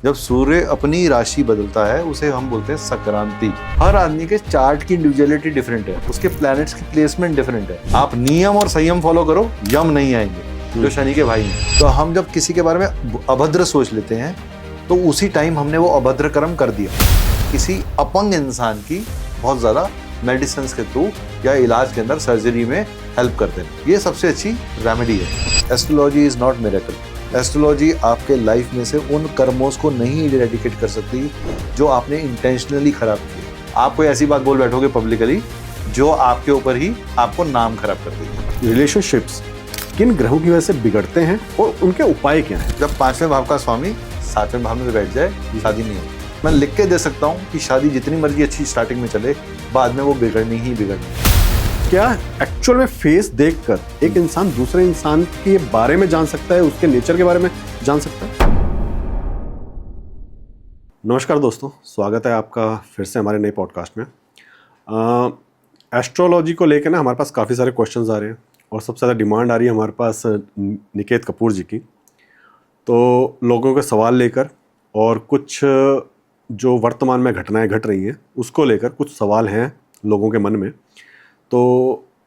जब सूर्य अपनी राशि बदलता है उसे हम बोलते हैं संक्रांति। हर आदमी के चार्ट की इंडिविजुअलिटी डिफरेंट है, उसके प्लैनेट्स की प्लेसमेंट डिफरेंट है। आप नियम और संयम फॉलो करो, यम नहीं आएंगे जो शनि के भाई हैं। तो हम जब किसी के बारे में अभद्र सोच लेते हैं तो उसी टाइम हमने वो अभद्र कर्म कर दिया। किसी अपंग इंसान की बहुत ज्यादा मेडिसिन के थ्रू या इलाज के अंदर सर्जरी में हेल्प करते हैं, ये सबसे अच्छी रेमेडी है। Astrology is not miracle. Astrology आपके लाइफ में से उन कर्मों को नहीं इरेडिकेट कर सकती जो आपने इंटेंशनली खराब किए। आप कोई ऐसी बात बोल बैठोगे पब्लिकली जो आपके ऊपर ही आपको नाम खराब कर देगी। रिलेशनशिप्स किन ग्रहों की वजह से बिगड़ते हैं और उनके उपाय क्या हैं? जब 5वें भाव का स्वामी 7वें भाव में बैठ जाए शादी नहीं होगी। मैं लिख के दे सकता हूँ कि शादी जितनी मर्जी अच्छी स्टार्टिंग में चले, बाद में वो बिगड़नी ही बिगड़नी। क्या एक्चुअल में फेस देखकर एक इंसान दूसरे इंसान के बारे में जान सकता है, उसके नेचर के बारे में जान सकता है? नमस्कार दोस्तों, स्वागत है आपका फिर से हमारे नए पॉडकास्ट में। एस्ट्रोलॉजी को लेकर ना हमारे पास काफ़ी सारे क्वेश्चंस आ रहे हैं और सबसे ज़्यादा डिमांड आ रही है हमारे पास निकेत कपूर जी की। तो लोगों के सवाल लेकर और कुछ जो वर्तमान में घटनाएं घट रही हैं उसको लेकर कुछ सवाल हैं लोगों के मन में। तो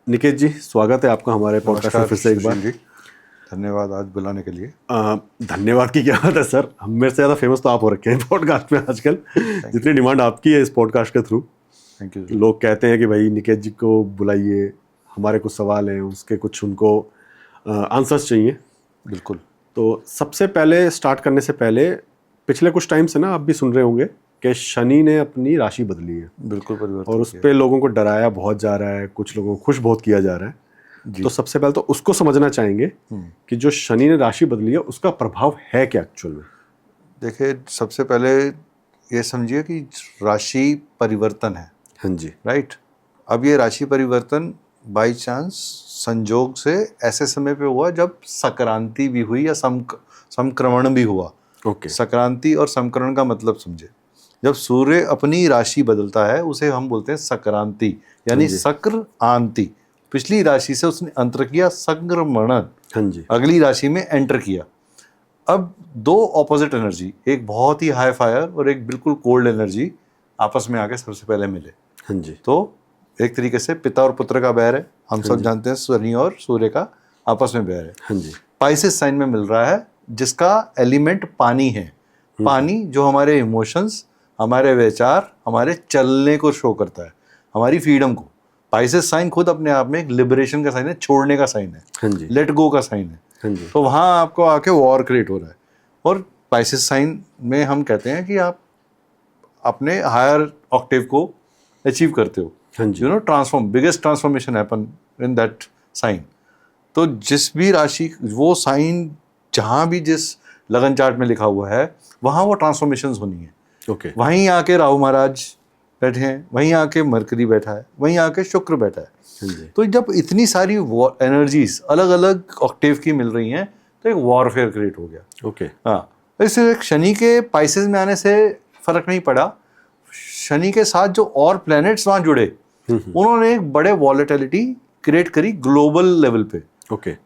निकेत जी, स्वागत है आपका हमारे पॉडकास्ट में फिर से एक बार। धन्यवाद आज बुलाने के लिए। धन्यवाद की क्या बात है सर, हम मेरे से ज़्यादा फेमस तो आप हो रखे हैं पॉडकास्ट में आजकल। जितनी डिमांड आपकी है इस पॉडकास्ट के थ्रू। Thank you. लोग कहते हैं कि भाई निकेत जी को बुलाइए, हमारे कुछ सवाल हैं, उसके कुछ उनको आंसर्स चाहिए। बिल्कुल। तो सबसे पहले स्टार्ट करने से पहले पिछले कुछ टाइम से ना आप भी सुन रहे होंगे कि शनि ने अपनी राशि बदली है। बिल्कुल परिवर्तन और उस पे लोगों को डराया बहुत जा रहा है, कुछ लोगों को खुश बहुत किया जा रहा है। तो सबसे पहले तो उसको समझना चाहेंगे कि जो शनि ने राशि बदली है उसका प्रभाव है क्या एक्चुअल में। देखिए, सबसे पहले ये समझिए कि राशि परिवर्तन है। हाँ जी, राइट। अब ये राशि परिवर्तन बाई चांस संजोग से ऐसे समय पे हुआ जब संक्रांति भी हुई या संक्रमण भी हुआ। ओके। संक्रांति और संक्रमण का मतलब समझे। जब सूर्य अपनी राशि बदलता है उसे हम बोलते हैं संक्रांति, यानी सक्र आंति। पिछली राशि से उसने अंतर किया, संक्रमण। हाँ जी। अगली राशि में एंटर किया। अब दो ऑपोजिट एनर्जी, एक बहुत ही हाई फायर और एक बिल्कुल कोल्ड एनर्जी आपस में आके सबसे पहले मिले। हाँ जी। तो एक तरीके से पिता और पुत्र का बैर है। हम सब जानते हैं शनि और सूर्य का आपस में बैर है। हाँ जी। पाइसेस साइन में मिल रहा है जिसका एलिमेंट पानी है। पानी जो हमारे इमोशंस, हमारे विचार, हमारे चलने को शो करता है, हमारी फ्रीडम को। पाइसेस साइन खुद अपने आप में एक लिबरेशन का साइन है, छोड़ने का साइन है। हाँ जी। लेट गो का साइन है। हाँ जी। तो वहाँ आपको आके वॉर क्रिएट हो रहा है। और पाइसेस साइन में हम कहते हैं कि आप अपने हायर ऑक्टेव को अचीव करते हो। हाँ जी। You know, transform, biggest transformation happen in that sign. तो जिस भी राशि, वो साइन जहाँ भी जिस लगन चार्ट में लिखा हुआ है वहाँ वो ट्रांसफॉर्मेशंस होनी है। ओके। वहीं आके राहु महाराज बैठे हैं, वहीं आके मरकरी बैठा है, वहीं आके शुक्र बैठा है। हाँ जी। तो जब इतनी सारी एनर्जीज अलग अलग ऑक्टेव की मिल रही हैं तो एक वॉरफेयर क्रिएट हो गया। ओके। हाँ, इससे शनि के पाइसेस में आने से फर्क नहीं पड़ा। शनि के साथ जो और प्लैनेट्स वहाँ जुड़े उन्होंने एक बड़े वॉलेटिलिटी क्रिएट करी ग्लोबल लेवल पे। ओके।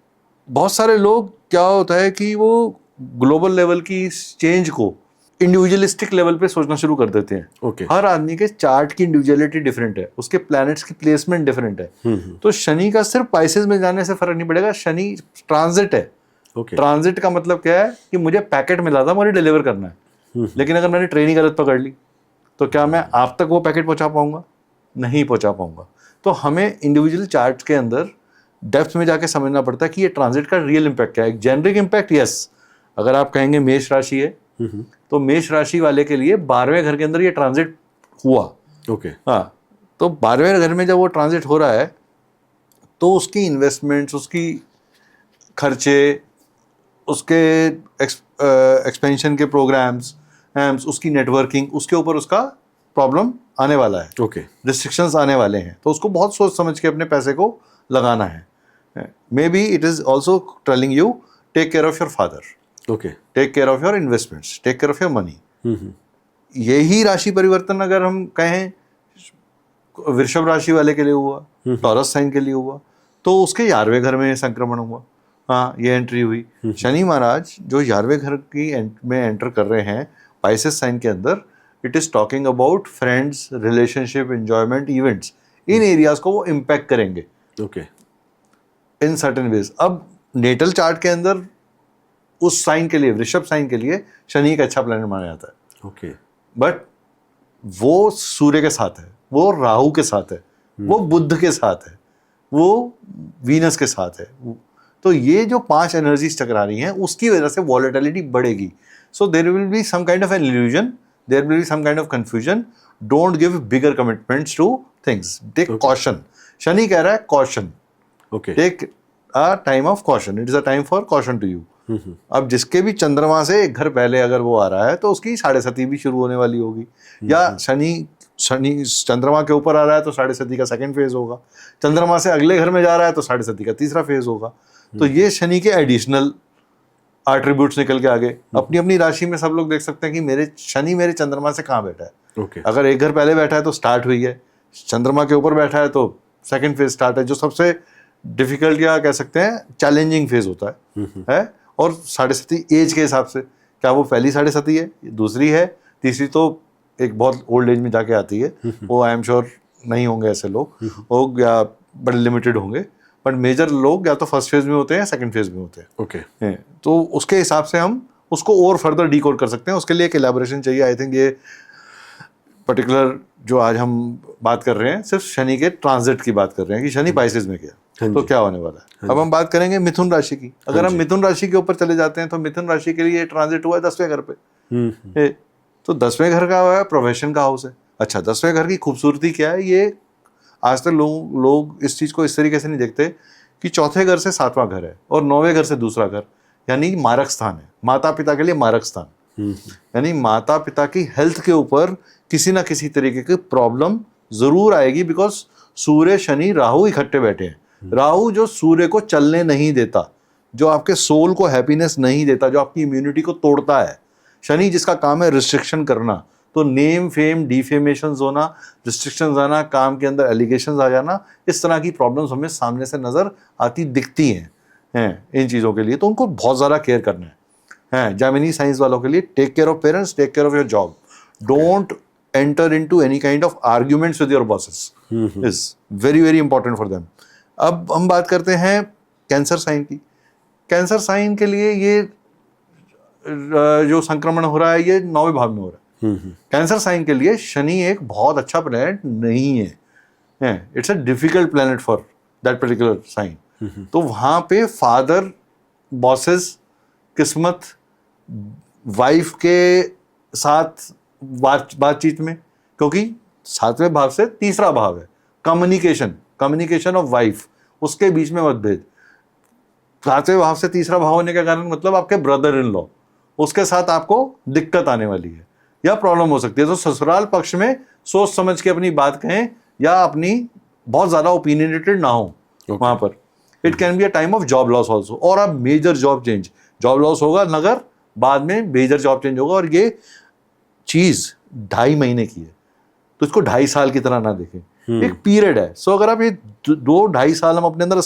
बहुत सारे लोग, क्या होता है कि वो ग्लोबल लेवल की चेंज को इंडिविजुअलिस्टिक लेवल पे सोचना शुरू कर देते हैं। ओके। हर आदमी के चार्ट की इंडिविजुअलिटी डिफरेंट है, उसके प्लैनेट्स की प्लेसमेंट डिफरेंट है। तो शनि का सिर्फ पाइसेस में जाने से फर्क नहीं पड़ेगा। शनि ट्रांजिट है। ओके। ट्रांजिट का मतलब क्या है कि मुझे पैकेट मिला था, मुझे डिलीवर करना है। लेकिन अगर मैंने ट्रेन ही गलत पकड़ ली तो क्या मैं आप तक वो पैकेट पहुंचा पाऊंगा? नहीं पहुंचा पाऊंगा। तो हमें इंडिविजुअल चार्ट के अंदर डेप्थ में जाके समझना पड़ता है कि ये ट्रांजिट का रियल इम्पैक्ट क्या है। एक जेनरिक इम्पैक्ट, यस, अगर आप कहेंगे मेष राशि है तो मेष राशि वाले के लिए 12वें घर के अंदर ये ट्रांजिट हुआ। ओके। हाँ, तो 12वें घर में जब वो ट्रांजिट हो रहा है तो उसकी इन्वेस्टमेंट्स, उसकी खर्चे, उसके एक्सपेंशन के प्रोग्राम्स, उसकी नेटवर्किंग, उसके ऊपर उसका प्रॉब्लम आने वाला है। ओके। रिस्ट्रिक्शंस आने वाले हैं। तो उसको बहुत सोच समझ के अपने पैसे को लगाना है। Maybe it is also telling you take care of your father, okay, take care of your investments, take care of your money. यही राशि परिवर्तन अगर हम कहें वृषभ राशि वाले के लिए हुआ, टॉरस साइन के लिए हुआ, तो उसके 11वें घर में संक्रमण हुआ। हाँ, ये एंट्री हुई। शनि महाराज जो 11वें घर की में एंटर कर रहे हैं पाइसेस साइन के अंदर it is talking about friends, relationship, enjoyment, events, in areas को वो इम्पैक्ट करेंगे ओके इन सर्टेन वेज। अब नेटल चार्ट के अंदर उस साइन के लिए, वृषभ साइन के लिए शनि एक अच्छा प्लैनेट माना जाता है, ओके बट वो सूर्य के साथ है, वो राहु के साथ है, वो बुध के साथ है, वो वीनस के साथ है। तो ये जो 5 एनर्जीज टकरा रही हैं उसकी वजह से वॉलेटिलिटी बढ़ेगी। So there will be some kind of an illusion, there will be some kind of confusion. Don't give bigger commitments to things, take caution. Shani कह रहा है caution, okay take a time of caution, it is a time for caution to you. अब जिसके भी चंद्रमा से एक घर पहले अगर वो आ रहा है तो उसकी 7.5 भी शुरू होने वाली होगी, या शनि चंद्रमा के ऊपर आ रहा है तो 7.5 का सेकंड फेज होगा, चंद्रमा से अगले घर में जा रहा है तो 7.5 का तीसरा फेज होगा। तो ये शनि के एडिशनल एट्रीब्यूट्स निकल के आगे अपनी अपनी राशि में सब लोग देख सकते हैं कि मेरे शनि मेरे चंद्रमा से कहाँ बैठा है। ओके अगर एक घर पहले बैठा है तो स्टार्ट हुई है, चंद्रमा के ऊपर बैठा है तो सेकंड फेज स्टार्ट है, जो सबसे डिफिकल्ट या कह सकते हैं चैलेंजिंग फेज होता है। और 7.5 एज के हिसाब से, क्या वो पहली 7.5 है, दूसरी है, तीसरी तो एक बहुत ओल्ड एज में जाके आती है, वो आई एम श्योर नहीं होंगे ऐसे लोग, वो या बड़े लिमिटेड होंगे, बट मेजर लोग या तो फर्स्ट फेज में होते हैं या सेकंड फेज में होते हैं। ओके तो उसके हिसाब से हम उसको और फर्दर डिकोड कर सकते हैं। उसके लिए एक एलैबोरेशन चाहिए। आई थिंक ये पर्टिकुलर जो आज हम बात कर रहे हैं सिर्फ शनि के ट्रांजिट की बात कर रहे हैं कि शनि पाइसेस में गया तो क्या होने वाला है। अब हम बात करेंगे मिथुन राशि की। अगर हम मिथुन राशि के ऊपर चले जाते हैं तो मिथुन राशि के लिए ट्रांजिट हुआ है 10वें घर पे। तो 10वें घर का हुआ है प्रोफेशन का हाउस है। अच्छा, 10वें घर की खूबसूरती क्या है, ये आज तक लोग इस चीज को इस तरीके से नहीं देखते कि चौथे घर से 7वां घर है और 9वें घर से दूसरा घर, यानी मारक स्थान है, माता पिता के लिए मारक स्थान। यानी माता पिता की हेल्थ के ऊपर किसी ना किसी तरीके की प्रॉब्लम जरूर आएगी, बिकॉज सूर्य शनि राहु इकट्ठे बैठे हैं। राहु जो सूर्य को चलने नहीं देता, जो आपके सोल को हैप्पीनेस नहीं देता, जो आपकी इम्यूनिटी को तोड़ता है। शनि जिसका काम है रिस्ट्रिक्शन करना, तो नेम फेम डिफेमेशन होना, रिस्ट्रिक्शंस आना, काम के अंदर एलिगेशंस आ जाना, इस तरह की प्रॉब्लम्स हमें सामने से नजर आती दिखती हैं इन चीज़ों के लिए। तो उनको बहुत ज़्यादा केयर करना है। जेमिनी साइंस वालों के लिए take care of parents, take care of your job, don't enter into any kind of arguments with your bosses, is very very important for them. अब हम बात करते हैं कैंसर साइन की। कैंसर साइन के लिए ये जो संक्रमण हो रहा है ये 9वें भाव में हो रहा है। कैंसर साइन के लिए शनि एक बहुत अच्छा प्लैनेट नहीं है, it's a difficult planet for that particular sign. तो वहां पे फादर, बॉसेस, किस्मत, वाइफ के साथ बातचीत में, क्योंकि 7वें भाव से तीसरा भाव है कम्युनिकेशन ऑफ वाइफ, उसके बीच में मतभेद। 7वें भाव से तीसरा भाव होने का कारण मतलब आपके ब्रदर इन लॉ, उसके साथ आपको दिक्कत आने वाली है या प्रॉब्लम हो सकती है। तो ससुराल पक्ष में सोच समझ के अपनी बात कहें या अपनी बहुत ज्यादा ओपिनियनेटेड ना हो वहां पर। It can be a time of job loss also, और अब major job change, job loss होगा नगर, बाद में मेजर जॉब चेंज होगा। और ये चीज 2.5 महीने की है, तो इसको 2.5 साल की तरह ना देखें, एक पीरियड है। सो अगर आप ये 2-2.5 साल हम अपने अंदर,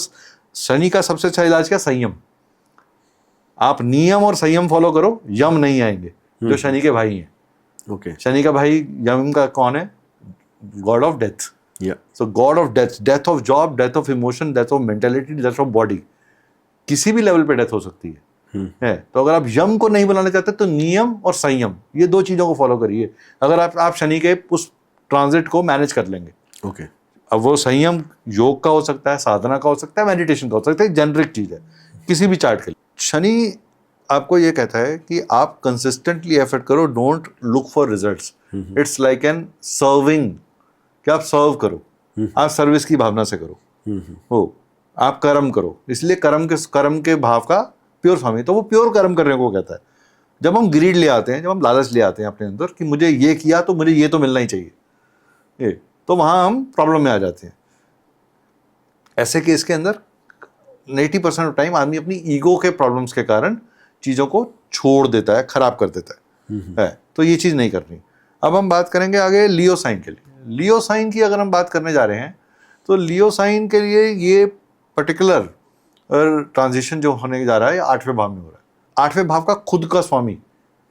शनि का सबसे अच्छा इलाज क्या, संयम। आप नियम और संयम फॉलो करो, यम नहीं आएंगे, जो शनि के भाई हैं। ओके शनि का भाई यम का कौन है, God of death. So God of death, death of job, death of emotion, death of mentality, death of body, किसी भी लेवल पे डेथ हो सकती है। तो अगर आप यम को नहीं बुलाना चाहते तो नियम और संयम, ये 2 चीजों को फॉलो करिए। अगर आप शनि के उस ट्रांजिट को मैनेज कर लेंगे। ओके अब वो संयम योग का हो सकता है, साधना का हो सकता है, मेडिटेशन का हो सकता है, जेनरिक चीज है किसी भी चार्ट के लिए। शनि आपको ये कहता है कि आप कंसिस्टेंटली एफर्ट करो, don't look for results. It's like an serving, कि आप सर्व करो, आप सर्विस की भावना से करो, हो आप कर्म करो। इसलिए कर्म के भाव का प्योर स्वामी, तो वो प्योर कर्म करने को कहता है। जब हम ग्रीड ले आते हैं, जब हम लालच ले आते हैं अपने अंदर कि मुझे ये किया तो मुझे ये तो मिलना ही चाहिए, तो वहां हम प्रॉब्लम में आ जाते हैं। ऐसे केस के अंदर 80% ऑफ टाइम आदमी अपनी ईगो के प्रॉब्लम्स के कारण चीजों को छोड़ देता है, खराब कर देता है। तो ये चीज नहीं करनी। अब हम बात करेंगे आगे लियो साइन के लिए। लियो साइन की अगर हम बात करने जा रहे हैं तो लियो साइन के लिए ये पर्टिकुलर ट्रांजिशन जो होने जा रहा है 8वें भाव में हो रहा है। 8वें भाव का खुद का स्वामी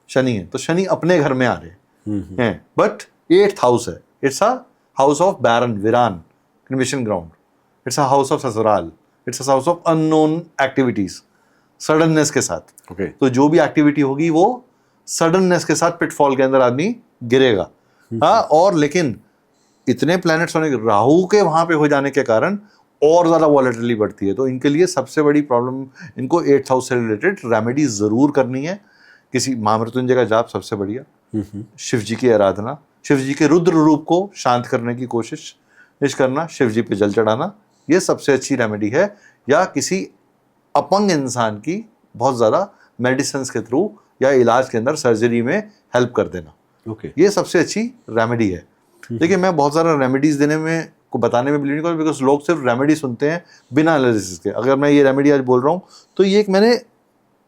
शनि है, तो शनि अपने घर में आ रहे हैं, बट 8th हाउस है, it's a house of barren, वीरान, cremation ground, it's a house of ससुराल, it's a house of unknown activities, suddenness के साथ। ओके। तो जो भी एक्टिविटी होगी वो सडननेस के साथ पिटफॉल के अंदर आदमी गिरेगा। हाँ, और लेकिन इतने प्लैनेट्स होने के, राहु के वहां पे हो जाने के कारण और ज्यादा वॉलेटिलिटी बढ़ती है। तो इनके लिए सबसे बड़ी प्रॉब्लम, इनको 8th हाउस से रिलेटेड रेमेडी जरूर करनी है। किसी महामृत्युंजय का जाप सबसे बढ़िया, शिव जी की आराधना, शिव जी के रुद्र रूप को शांत करने की कोशिश करना, शिव जी पे जल चढ़ाना, ये सबसे अच्छी रेमेडी है। या किसी अपंग इंसान की बहुत ज्यादा मेडिसिन के थ्रू या इलाज के अंदर सर्जरी में हेल्प कर देना, ओके। ये सबसे अच्छी रेमेडी है। देखिए, मैं बहुत सारा रेमेडीज देने में को बताने में बिलीव नहीं करता, बिकॉज लोग सिर्फ रेमेडी सुनते हैं बिना एनालिसिस के। अगर मैं ये रेमेडी आज बोल रहा हूँ तो ये एक मैंने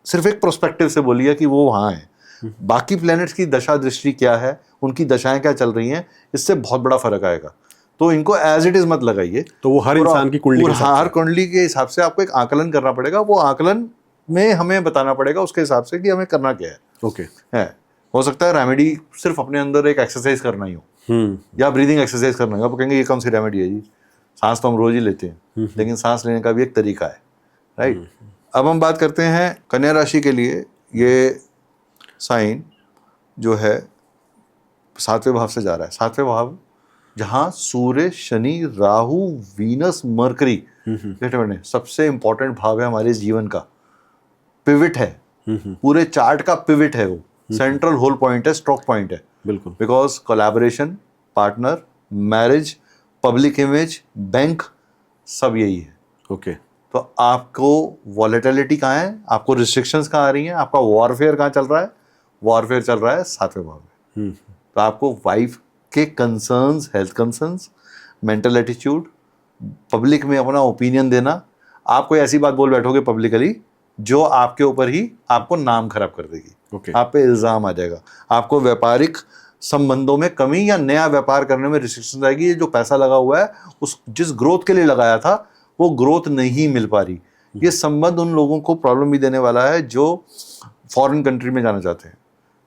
सिर्फ एक प्रोस्पेक्टिव से बोली है कि वो वहाँ है। बाकी प्लैनेट्स की दशा दृष्टि क्या है, उनकी दशाएं क्या चल रही हैं, इससे बहुत बड़ा फर्क आएगा। तो इनको एज इट इज मत लगाइए। तो वो हर इंसान की कुंडली के हिसाब से? हर कुंडली के हिसाब से आपको एक आकलन करना पड़ेगा। वो आकलन में हमें बताना पड़ेगा उसके हिसाब से कि हमें करना क्या है। ओके। है, हो सकता है रेमेडी सिर्फ अपने अंदर एक एक्सरसाइज करना ही हो, या ब्रीदिंग एक्सरसाइज करना ही हो। आप कहेंगे ये कौन सी रेमेडी है जी, सांस तो हम रोज ही लेते हैं, लेकिन सांस लेने का भी एक तरीका है, राइट। अब हम बात करते हैं कन्या राशि के लिए। ये साइन जो है 7वें भाव से जा रहा है। 7वें भाव जहां सूर्य, शनि, राहु, वीनस, मरकरी सबसे इंपॉर्टेंट भाव है हमारे जीवन का, पिविट है, पूरे चार्ट का पिविट है, वो सेंट्रल होल पॉइंट है, स्ट्रोक पॉइंट है। बिल्कुल। Because collaboration, partner, marriage, public image, bank, सब यही है। ओके। तो आपको वॉलेटिलिटी कहाँ है, आपको रिस्ट्रिक्शंस कहाँ आ रही हैं, आपका वॉरफेयर कहाँ चल रहा है? वॉरफेयर चल रहा है 7वें भाव में। तो आपको वाइफ के concerns, health concerns, mental attitude, public में अपना ओपिनियन देना, आप कोई ऐसी बात बोल बैठोगे पब्लिकली जो आपके ऊपर ही आपको नाम खराब कर देगी। ओके। आप पे इल्जाम आ जाएगा, आपको व्यापारिक संबंधों में कमी या नया व्यापार करने में रिस्ट्रिक्शन आएगी। ये जो पैसा लगा हुआ है उस जिस ग्रोथ के लिए लगाया था वो ग्रोथ नहीं मिल पा रही। ये संबंध उन लोगों को प्रॉब्लम भी देने वाला है जो फॉरेन कंट्री में जाना चाहते हैं।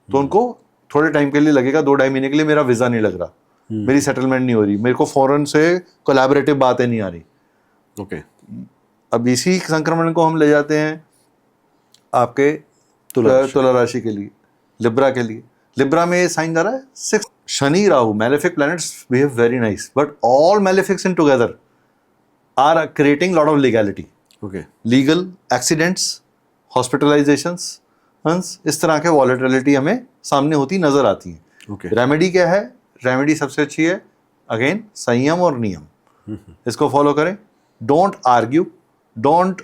तो उनको थोड़े टाइम के लिए लगेगा, 2-2.5 महीने के लिए मेरा वीजा नहीं लग रहा, मेरी सेटलमेंट नहीं हो रही, मेरे को फॉरेन से कोलैबोरेटिव बातें नहीं आ रही। ओके। अब इसी संक्रमण को हम ले जाते हैं आपके तुला राशि के लिए, लिब्रा के लिए। लिब्रा में ये साइन जा रहा है 6 Shani Rahu, malefic planets behave very nice, but all malefics in together are creating lot of legality. Okay. Legal accidents, hospitalisations, इस तरह के वॉलेटिलिटी हमें सामने होती नजर आती है। ओके। रेमेडी क्या है? रेमेडी सबसे अच्छी है अगेन संयम और नियम, इसको फॉलो करें। Don't argue, don't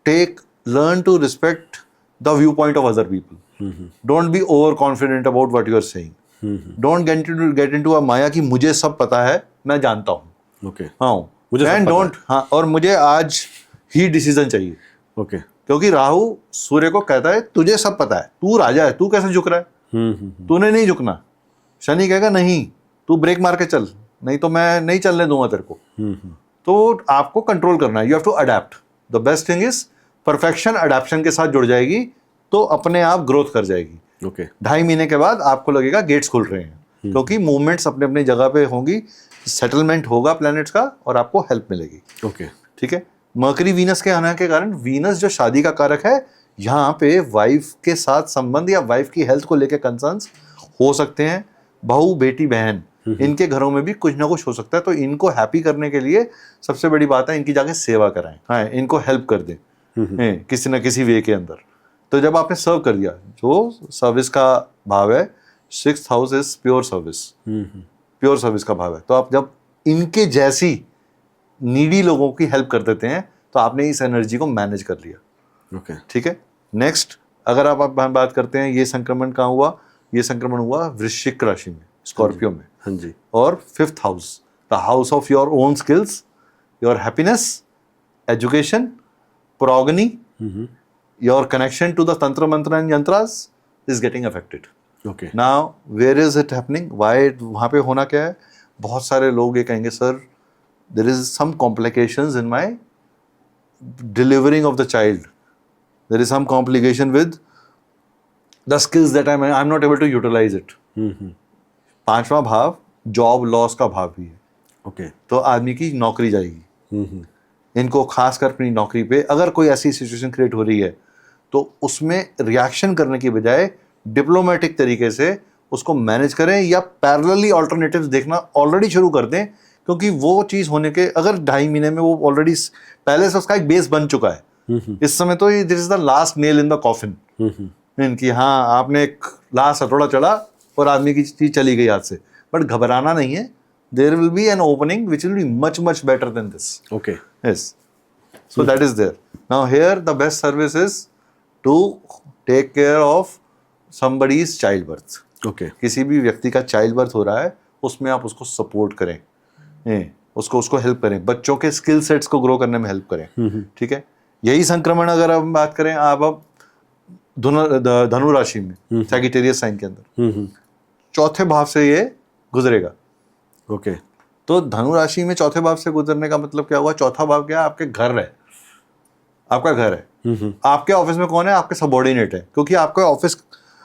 take, learn to respect the view point of other people, don't be over confident about what you are saying, don't get into a maya कि मुझे सब पता है, मैं जानता हूँ। ओके। हाँ, मुझे डोंट, हाँ, और मुझे आज ही डिसीजन चाहिए। ओके। क्योंकि राहु सूर्य को कहता है तुझे सब पता है, तू राजा है, तू कैसे झुक रहा है, तूने नहीं झुकना। शनि कहेगा नहीं, तू ब्रेक मार के चल, नहीं तो मैं नहीं चलने दूंगा तेरे को। तो आपको कंट्रोल करना है, you have to adapt. The best thing is perfection adaption के साथ जुड़ जाएगी तो अपने आप ग्रोथ कर जाएगी। ओके। 2.5 महीने के बाद आपको लगेगा गेट्स खुल रहे हैं, क्योंकि मूवमेंट्स अपने अपने जगह पे होंगी, सेटलमेंट होगा प्लैनेट्स का और आपको हेल्प मिलेगी। ओके। ठीक है। मर्करी वीनस के आने के कारण, वीनस जो शादी का कारक है, यहाँ पे वाइफ के साथ संबंध या वाइफ की हेल्थ को लेकर कंसर्न्स हो सकते हैं। बहू, बेटी, बहन, इनके घरों में भी कुछ ना कुछ हो सकता है। तो इनको हैप्पी करने के लिए सबसे बड़ी बात है इनकी जाके सेवा कराएं, हाँ, इनको हेल्प कर दें किसी ना किसी वे के अंदर। तो जब आपने सर्व कर दिया, जो सर्विस का भाव है 6th house is pure service, pure service का भाव है। तो आप जब इनके जैसी नीडी लोगों की हेल्प कर देते हैं तो आपने इस एनर्जी को मैनेज कर लिया। ओके। ठीक है। नेक्स्ट, अगर आप बात करते हैं ये संक्रमण कहाँ हुआ, ये संक्रमण हुआ वृश्चिक राशि में, स्कॉर्पियो में। हाँ जी। और 5th house, the house of your own skills, your happiness, education, progeny, your connection to the tantra mantra and yantras is getting affected. Okay. Now where is it happening, why, वहाँ पे होना क्या है? बहुत सारे लोग ये कहेंगे sir there is some complications in my delivering of the child, there is some complication with the skills that I am not able to utilize it. पांचवा भाव जॉब लॉस का भाव भी है। ओके। तो आदमी की नौकरी जाएगी। इनको खासकर अपनी नौकरी पे अगर कोई ऐसी सिचुएशन क्रिएट हो रही है तो उसमें रिएक्शन करने की बजाय डिप्लोमेटिक तरीके से उसको मैनेज करें या पैरेलली ऑल्टरनेटिव्स देखना ऑलरेडी शुरू कर दें, क्योंकि वो चीज़ होने के अगर 2.5 महीने में वो ऑलरेडी पहले से उसका एक बेस बन चुका है। इस समय तो this is the last nail in the coffin इनकी। हाँ, आपने एक लास्ट हथौड़ा चढ़ा और आदमी की चीज चली गई हाथ से, बट घबराना नहीं है। There will be an opening which will be much much better than this. Okay. Yes, so that is there. Now here the best service is to take care of somebody's childbirth. Okay. किसी भी व्यक्ति का child birth हो रहा है उसमें आप उसको सपोर्ट करें, उसको हेल्प करें, बच्चों के स्किल सेट्स को ग्रो करने में हेल्प करें। ठीक है, यही संक्रमण अगर हम बात करें आप अब धनु राशि में सैजिटेरियस साइन के अंदर चौथे भाव से ये गुजरेगा। ओके। तो धनु राशि में चौथे भाव से गुजरने का मतलब क्या हुआ? चौथा भाव क्या है? आपके घर है, आपका घर है। आपके ऑफिस में कौन है? आपके सबऑर्डिनेट है। क्योंकि आपके ऑफिस,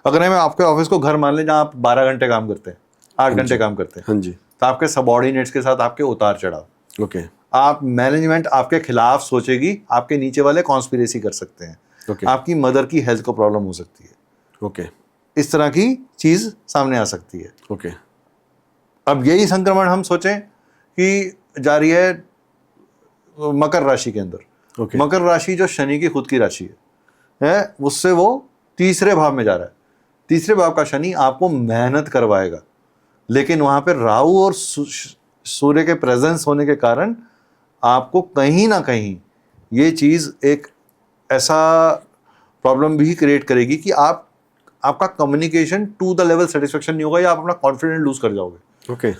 अगर मैं आपके ऑफिस को घर मान लें जहाँ आप 12 घंटे काम करते हैं, 8 घंटे काम करते हैं, हाँ जी, तो आपके सबऑर्डिनेट्स के साथ आपके उतार चढ़ाव। ओके। आप मैनेजमेंट आपके खिलाफ सोचेगी, आपके नीचे वाले कॉन्स्पिरेसी कर सकते हैं। ओके। आपकी मदर की हेल्थ को प्रॉब्लम हो सकती है। ओके। इस तरह की चीज सामने आ सकती है। ओके। अब यही संक्रमण हम सोचें कि जा रही है मकर राशि के अंदर। ओके। मकर राशि जो शनि की खुद की राशि है, उससे वो तीसरे भाव में जा रहा है। तीसरे भाव का शनि आपको मेहनत करवाएगा, लेकिन वहां पे राहु और सूर्य के प्रेजेंस होने के कारण आपको कहीं ना कहीं ये चीज एक ऐसा प्रॉब्लम भी क्रिएट करेगी कि आपका communication to the level satisfaction नहीं होगा, या आप अपना कॉन्फिडेंस लूज कर जाओगे। ओके।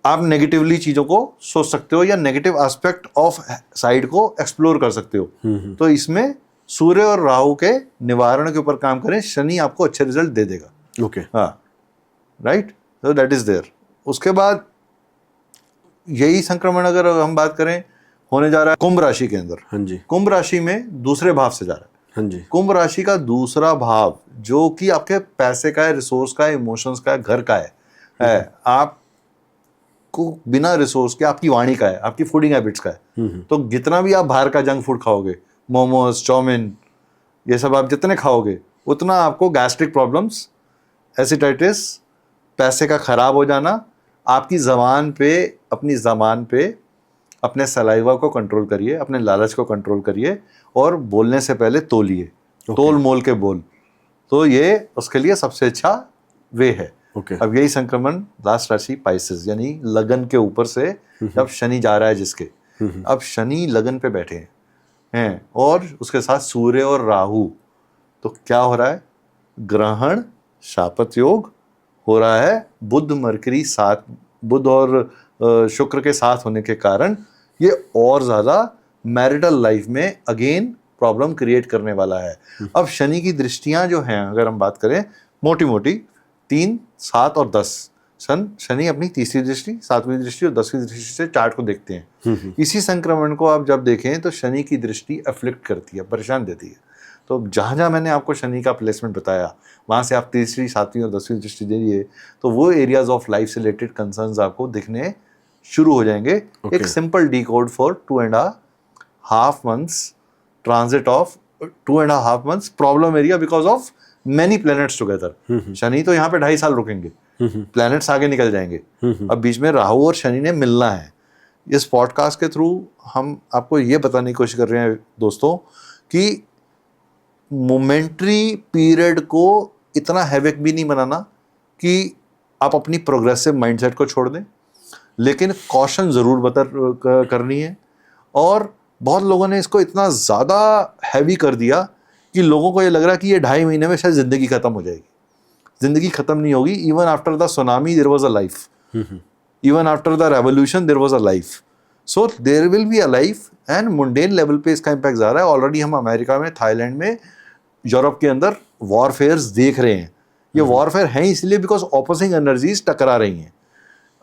आप नेगेटिवली चीजों को सोच सकते हो या नेगेटिव एस्पेक्ट ऑफ साइड को एक्सप्लोर कर सकते हो। तो इसमें सूर्य और राहु के निवारण के ऊपर काम करें, शनि आपको अच्छे रिजल्ट दे देगा। ओके। हाँ, राइट, तो दैट इज देयर। उसके बाद यही संक्रमण अगर हम बात करें होने जा रहा है कुंभ राशि के अंदर। हाँ जी। कुंभ राशि में दूसरे भाव से जा रहा है। हाँ जी। कुंभ राशि का दूसरा भाव जो कि आपके पैसे का है, रिसोर्स का है, इमोशंस का है, घर का है, आप को बिना रिसोर्स के आपकी वाणी का है, आपकी फूडिंग हैबिट्स का है। तो जितना भी आप बाहर का जंक फूड खाओगे, मोमोज, चाउमीन, ये सब आप जितने खाओगे, उतना आपको गैस्ट्रिक प्रॉब्लम्स, एसिटाइटिस, पैसे का खराब हो जाना। आपकी ज़बान पे अपने सलाइवा को कंट्रोल करिए, अपने लालच को कंट्रोल करिए, और बोलने से पहले तोलिए, तोल मोल के बोल। तो ये उसके लिए सबसे अच्छा वे है। ओके। अब यही संक्रमण लास्ट राशि पाइसेस, यानी लगन के ऊपर से जब शनि जा रहा है जिसके, अब शनि लगन पे बैठे हैं और उसके साथ सूर्य और राहु, तो क्या हो रहा है? ग्रहण शापत योग हो रहा है। बुध मरकरी साथ, बुध और शुक्र के साथ होने के कारण ये और ज्यादा मैरिटल लाइफ में अगेन प्रॉब्लम क्रिएट करने वाला है। अब शनि की दृष्टियां जो हैं, अगर हम बात करें मोटी मोटी 3, 7 और 10, शनि अपनी तीसरी दृष्टि, 7वीं दृष्टि और 10वीं दृष्टि से चार्ट को देखते हैं। इसी संक्रमण को आप जब देखें तो शनि की दृष्टि अफ्लिक्ट करती है, परेशान देती है। तो जहां जहां मैंने आपको शनि का प्लेसमेंट बताया, वहां से आप तीसरी, 7वीं और 10वीं दृष्टि दे दिए, तो वो एरियाज ऑफ लाइफ से रिलेटेड कंसर्न्स आपको दिखने शुरू हो जाएंगे। एक simple D code for 2.5 months transit of 2.5 months problem area because of many planets together. Shani तो यहाँ पे 2.5 साल रुकेंगे, प्लैनेट्स आगे निकल जाएंगे। अब बीच में राहु और शनि ने मिलना है। इस पॉडकास्ट के थ्रू हम आपको ये बताने की कोशिश कर रहे हैं दोस्तों कि मोमेंट्री पीरियड को इतना हैविक भी नहीं बनाना कि आप अपनी प्रोग्रेसिव माइंडसेट को छोड़ दें, लेकिन कॉशन ज़रूर करनी है। और बहुत लोगों ने इसको इतना ज़्यादा हैवी कर दिया कि लोगों को ये लग रहा है कि ये 2.5 महीने में शायद ज़िंदगी ख़त्म हो जाएगी। ज़िंदगी ख़त्म नहीं होगी। Even after the tsunami there was a life, even after the revolution there was a life. So there will be a life, and mundane level पे इसका इम्पैक्ट जा रहा है। ऑलरेडी हम अमेरिका में, थाईलैंड में, यूरोप के अंदर वॉरफेयर्स देख रहे हैं। ये वॉरफेयर है इसलिए बिकॉज ऑपोजिंग एनर्जीज टकरा रही हैं।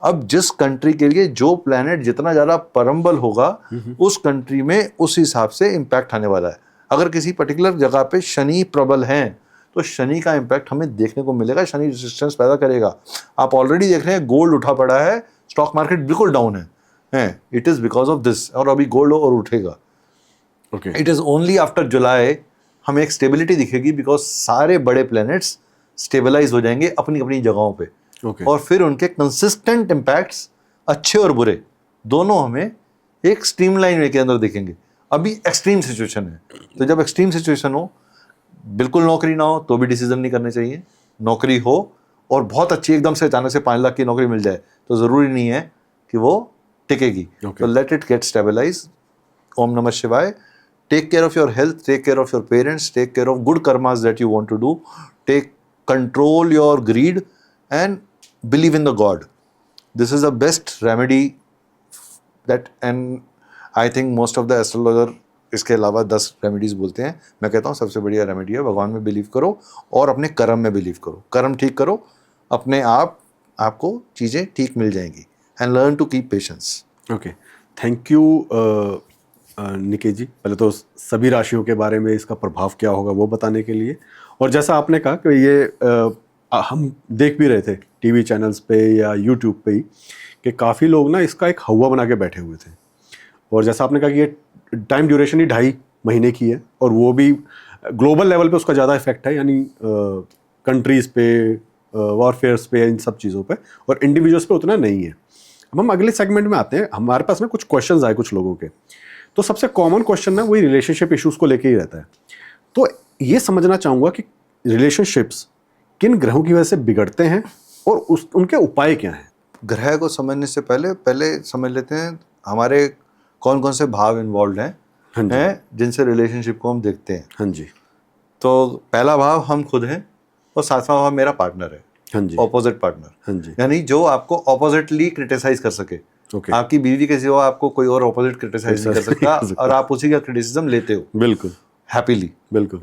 अब जिस कंट्री के लिए जो प्लैनेट जितना ज़्यादा परम्बल होगा, उस कंट्री में उस हिसाब से इम्पैक्ट आने वाला है। अगर किसी पर्टिकुलर जगह पे शनि प्रबल हैं तो शनि का इम्पैक्ट हमें देखने को मिलेगा, शनि रेजिस्टेंस पैदा करेगा। आप ऑलरेडी देख रहे हैं गोल्ड उठा पड़ा है, स्टॉक मार्केट बिल्कुल डाउन है, it is because of this, और अभी गोल्ड और उठेगा। इट इज ओनली आफ्टर जुलाई हमें एक स्टेबिलिटी दिखेगी, बिकॉज सारे बड़े प्लैनेट्स स्टेबलाइज हो जाएंगे अपनी अपनी जगहों पे, और फिर उनके कंसिस्टेंट इम्पैक्ट्स अच्छे और बुरे दोनों हमें एक स्ट्रीमलाइन वे के अंदर दिखेंगे। अभी एक्सट्रीम सिचुएशन है, तो जब एक्सट्रीम सिचुएशन हो, बिल्कुल नौकरी ना हो तो भी डिसीजन नहीं करने चाहिए। नौकरी हो और बहुत अच्छी एकदम से अचानक से 5 लाख की नौकरी मिल जाए तो ज़रूरी नहीं है कि वो टिकेगी। तो लेट इट गेट स्टेबलाइज। ओम नमः शिवाय। Take care of your health, take care of your parents, take care of good karmas that you want to do, take control your greed and believe in the God. This is the best remedy that, and I think most of the astrologer इसके अलावा 10 remedies बोलते हैं। मैं कहता हूँ सबसे बढ़िया remedy है भगवान में बिलीव करो और अपने कर्म में बिलीव करो। कर्म ठीक करो, अपने आप आपको चीज़ें ठीक मिल जाएंगी। And learn to keep patience. Okay, thank you Niket ji, पहले तो सभी राशियों के बारे में इसका प्रभाव क्या होगा वो बताने के लिए। और जैसा आपने कहा कि ये हम देख भी रहे थे टीवी चैनल्स पे या यूट्यूब पे ही कि काफ़ी लोग ना इसका एक हवा बना के बैठे हुए थे। और जैसा आपने कहा कि ये टाइम ड्यूरेशन ही 2.5 महीने की है, और वो भी ग्लोबल लेवल पे उसका ज़्यादा इफेक्ट है, यानी कंट्रीज़ पे, वॉरफेयर्स पे, इन सब चीज़ों पे, और इंडिविजुअल्स पे उतना नहीं है। अब हम अगले सेगमेंट में आते हैं। हमारे पास ना कुछ क्वेश्चंस आए कुछ लोगों के। तो सबसे कॉमन क्वेश्चन ना वही रिलेशनशिप इश्यूज़ को लेके ही रहता है। तो ये समझना चाहूँगा कि रिलेशनशिप्स किन ग्रहों की वजह से बिगड़ते हैं और उनके उपाय क्या हैं। ग्रह को समझने से पहले समझ लेते हैं हमारे कौन कौन से भाव इन्वॉल्व हैं जिनसे रिलेशनशिप को हम देखते हैं। हाँ जी। तो पहला भाव हम खुद हैं, और 7वां भाव मेरा पार्टनर है। हाँ जी। Opposite partner. हाँ जी। यानी जो आपको ऑपोजिटली क्रिटिसाइज कर सके। आपकी बीवी के सिवा आपको कोई और ऑपोजिट क्रिटिसाइज नहीं कर सकता, और आप उसी का क्रिटिसिज्म लेते हो बिल्कुल हैप्पीली। बिल्कुल,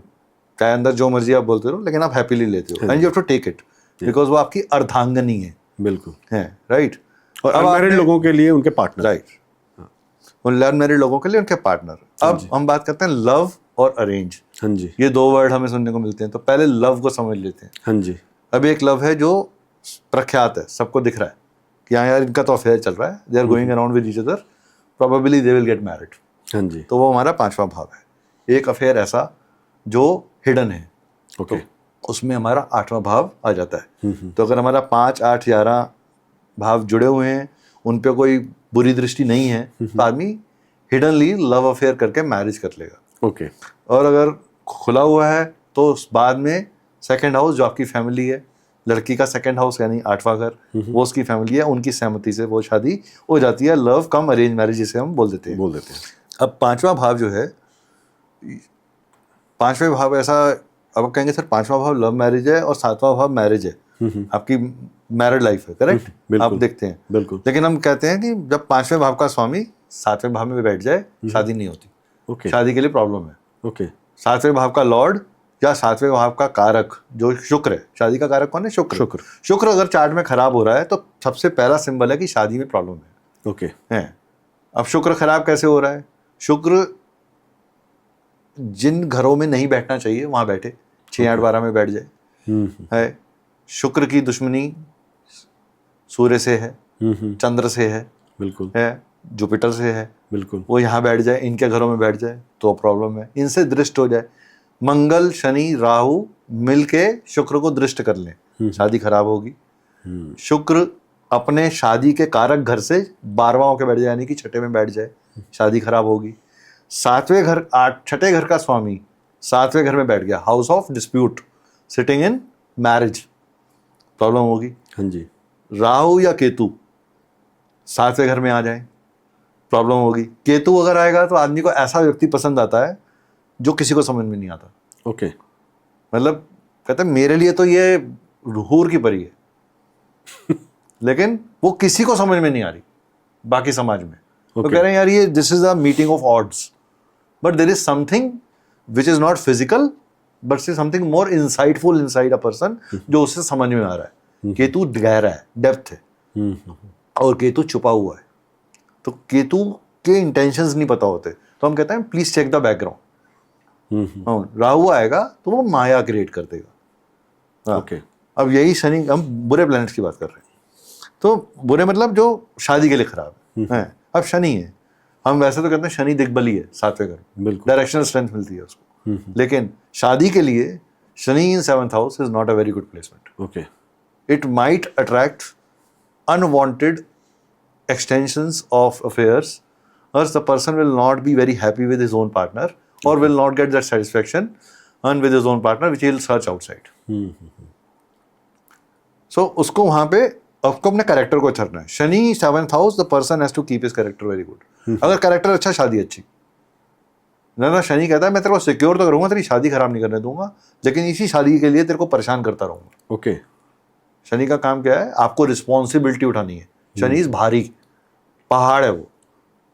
चाहे अंदर जो मर्जी आप बोलते रहो, लेकिन आप हैप्पीली लेते हो, and you have to take it, because वो आपकी अर्धांगनी है। बिल्कुल है, राइट। और अनमैरिड लोगों के लिए उनके पार्टनर, राइट, उन अनमैरिड लोगों के लिए उनके पार्टनर। अब हम बात करते हैं लव और अरेंज। हाँ जी। ये 2 वर्ड हमें सुनने को मिलते हैं, तो पहले लव को समझ लेते हैं। हाँ जी। अब एक लव है जो प्रख्यात है, सबको दिख रहा है कि हाँ यार इनका तो अफेयर चल रहा है, they are going around with each other, probably they will get married. हाँ जी। तो वो हमारा 5वां भाव है। एक अफेयर ऐसा जो हिडन है, ओके, तो उसमें हमारा 8वां भाव आ जाता है। तो अगर हमारा 5, 8, 11 भाव जुड़े हुए हैं, उन पे कोई बुरी दृष्टि नहीं है, तो आदमी हिडनली लव अफेयर करके मैरिज कर लेगा। ओके। और अगर खुला हुआ है तो बाद में सेकंड हाउस जो आपकी फैमिली है, लड़की का सेकंड हाउस यानी 8वां घर, वो उसकी फैमिली है, उनकी सहमति से वो शादी हो जाती है। लव कम अरेंज मैरिज जिसे हम बोल देते हैं। अब 5वां भाव जो है, 5वें भाव ऐसा, अब आप कहेंगे सर 5वां भाव लव मैरिज है और 7वां भाव मैरिज है, आपकी मैरिड लाइफ है, करेक्ट, आप देखते हैं। बिल्कुल। लेकिन हम कहते हैं कि जब 5वें भाव का स्वामी 7वें भाव में बैठ जाए, शादी नहीं होती। ओके। शादी के लिए प्रॉब्लम है। ओके। 7वें भाव का लॉर्ड या 7वें भाव का कारक जो शुक्र है, शादी का कारक कौन है? शुक्र अगर चार्ट में खराब हो रहा है तो सबसे पहला सिंबल है कि शादी में प्रॉब्लम है। ओके है। अब शुक्र खराब कैसे हो रहा है? शुक्र जिन घरों में नहीं बैठना चाहिए वहां बैठे, 6, 8, 12 में बैठ जाए है। शुक्र की दुश्मनी सूर्य से है, चंद्र से है, बिल्कुल है, जुपिटर से है, बिल्कुल, वो यहाँ बैठ जाए, इनके घरों में बैठ जाए तो प्रॉब्लम है। इनसे दृष्ट हो जाए, मंगल, शनि, राहु मिलके शुक्र को दृष्ट कर लें, शादी खराब होगी। शुक्र अपने शादी के कारक घर से 12वां होकर बैठ जाए, यानी कि 6ठे में बैठ जाए, शादी खराब होगी। 7वें घर, 6ठे घर का स्वामी 7वें घर में बैठ गया, house of dispute, sitting in marriage, problem होगी। हाँ जी। राहु या केतु 7वें घर में आ जाए, प्रॉब्लम होगी। केतु अगर आएगा तो आदमी को ऐसा व्यक्ति पसंद आता है जो किसी को समझ में नहीं आता। ओके। मतलब कहते हैं मेरे लिए तो ये हूर की परी है लेकिन वो किसी को समझ में नहीं आ रही बाकी समाज में। तो कह रहे हैं यार ये this is a meeting of odds, but there is something which is not physical but is something more insightful inside a person जो उससे समझ में आ रहा है। केतु गहरा है, डेप्थ है, और केतु छुपा हुआ है, तो केतु के इंटेंशंस नहीं पता होते, तो हम कहते हैं please check the background. Rahu आएगा तो वो माया क्रिएट कर देगा, ओके अब यही शनि, हम बुरे प्लैनेट्स की बात कर रहे हैं, तो बुरे मतलब जो शादी के लिए खराब है। अब शनि है, हम वैसे तो कहते हैं शनि दिग्बली है 7वें घर में, बिल्कुल डायरेक्शनल स्ट्रेंथ मिलती है उसको, लेकिन शादी के लिए शनि इन 7th house is not a very good placement. Okay It might attract unwanted extensions of affairs, or the person will not be very happy with his own partner, or will not get that satisfaction and with his own partner, which he'll search outside. So उसको वहाँ पे आपको अपने character को अच्छा रखना है. Shani 7th house, the person has to keep his character very good. अगर कैरेक्टर अच्छा, शादी अच्छी. ना शनि कहता है मैं तेरे को सिक्योर तो करूंगा, तेरी शादी खराब नहीं करने दूंगा, लेकिन इसी शादी के लिए तेरे को परेशान करता रहूंगा. ओके शनि का काम क्या है? आपको रिस्पॉन्सिबिलिटी उठानी है. शनि इज भारी, पहाड़ है वो,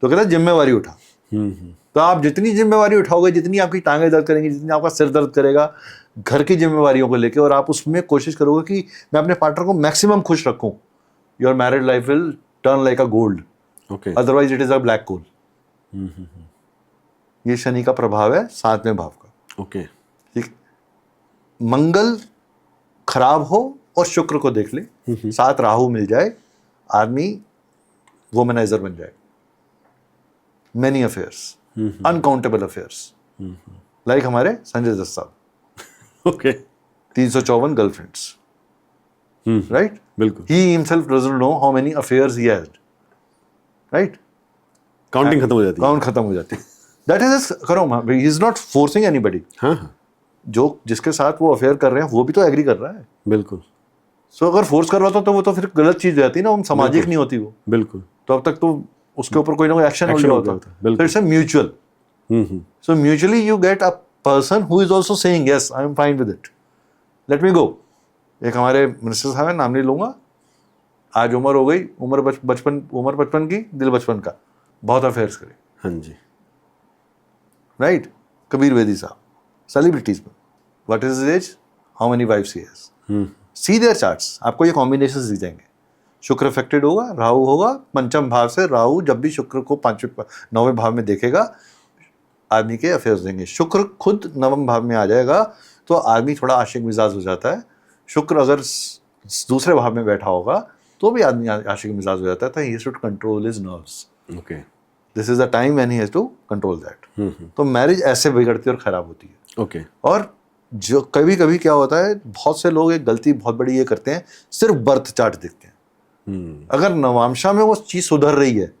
तो कहता है जिम्मेवारी उठा. तो आप जितनी जिम्मेवारी उठाओगे, जितनी आपकी टांगें दर्द करेंगी, जितनी आपका सिर दर्द करेगा घर की जिम्मेवारियों को लेके, और आप उसमें कोशिश करोगे कि मैं अपने पार्टनर को मैक्सिमम खुश रखूं, your married life will turn like a gold, okay otherwise it is a black coal. ये शनि का प्रभाव है 7वें भाव का. ओके ठीक. मंगल खराब हो और शुक्र को देख ले, साथ राहु मिल जाए, आदमी वोमेनाइजर बन जाए. Many affairs, uncountable affairs, like हमारे संजय दत्त साहब. Okay 354 girlfriends, right. बिल्कुल ही himself doesn't know how many affairs he had, right. Counting खत्म हो जाती है. काउंट खत्म हो जाती है. दैट इज करो, he is not forcing anybody. हाँ जो जिसके साथ वो अफेयर कर रहे हैं वो भी तो एग्री कर रहा है. बिल्कुल. सो अगर फोर्स करवाता तो वो तो फिर गलत चीज जाती ना, वो सामाजिक नहीं होती वो. बिल्कुल. तो अब तक तो उसके ऊपर कोई ना कोई एक्शन हो होता होता. बिल्कुल. It's a mutual. So mutually you get a person who is also saying yes I am fine with it, let me go. एक हमारे मिनिस्टर साहब है, नाम नहीं लूंगा, आज उम्र हो गई, उम्र बचपन की, दिल बचपन का, बहुत अफेयर्स करे. हाँ जी. राइट. कबीर बेदी साहब, सेलिब्रिटीज में, what is his age, how many wives he has. See their charts, आपको ये कॉम्बिनेशंस दी जाएंगे. शुक्र अफेक्टेड होगा, राहु होगा पंचम भाव से. राहु जब भी शुक्र को 9वें भाव में देखेगा, आदमी के अफेयर्स देंगे. शुक्र खुद 9वें भाव में आ जाएगा तो आदमी थोड़ा आशिक मिजाज हो जाता है. शुक्र अगर दूसरे भाव में बैठा होगा तो भी आदमी आशिक मिजाज हो जाता है. तो he should control his nerves. Okay. This is the time when he has to control that. तो मैरिज ऐसे बिगड़ती और खराब होती है. ओके. और जो कभी कभी क्या होता है, बहुत से लोग एक गलती बहुत बड़ी ये करते हैं, सिर्फ बर्थ चार्ट देखते हैं. अगर नवांशा में वो चीज सुधर रही है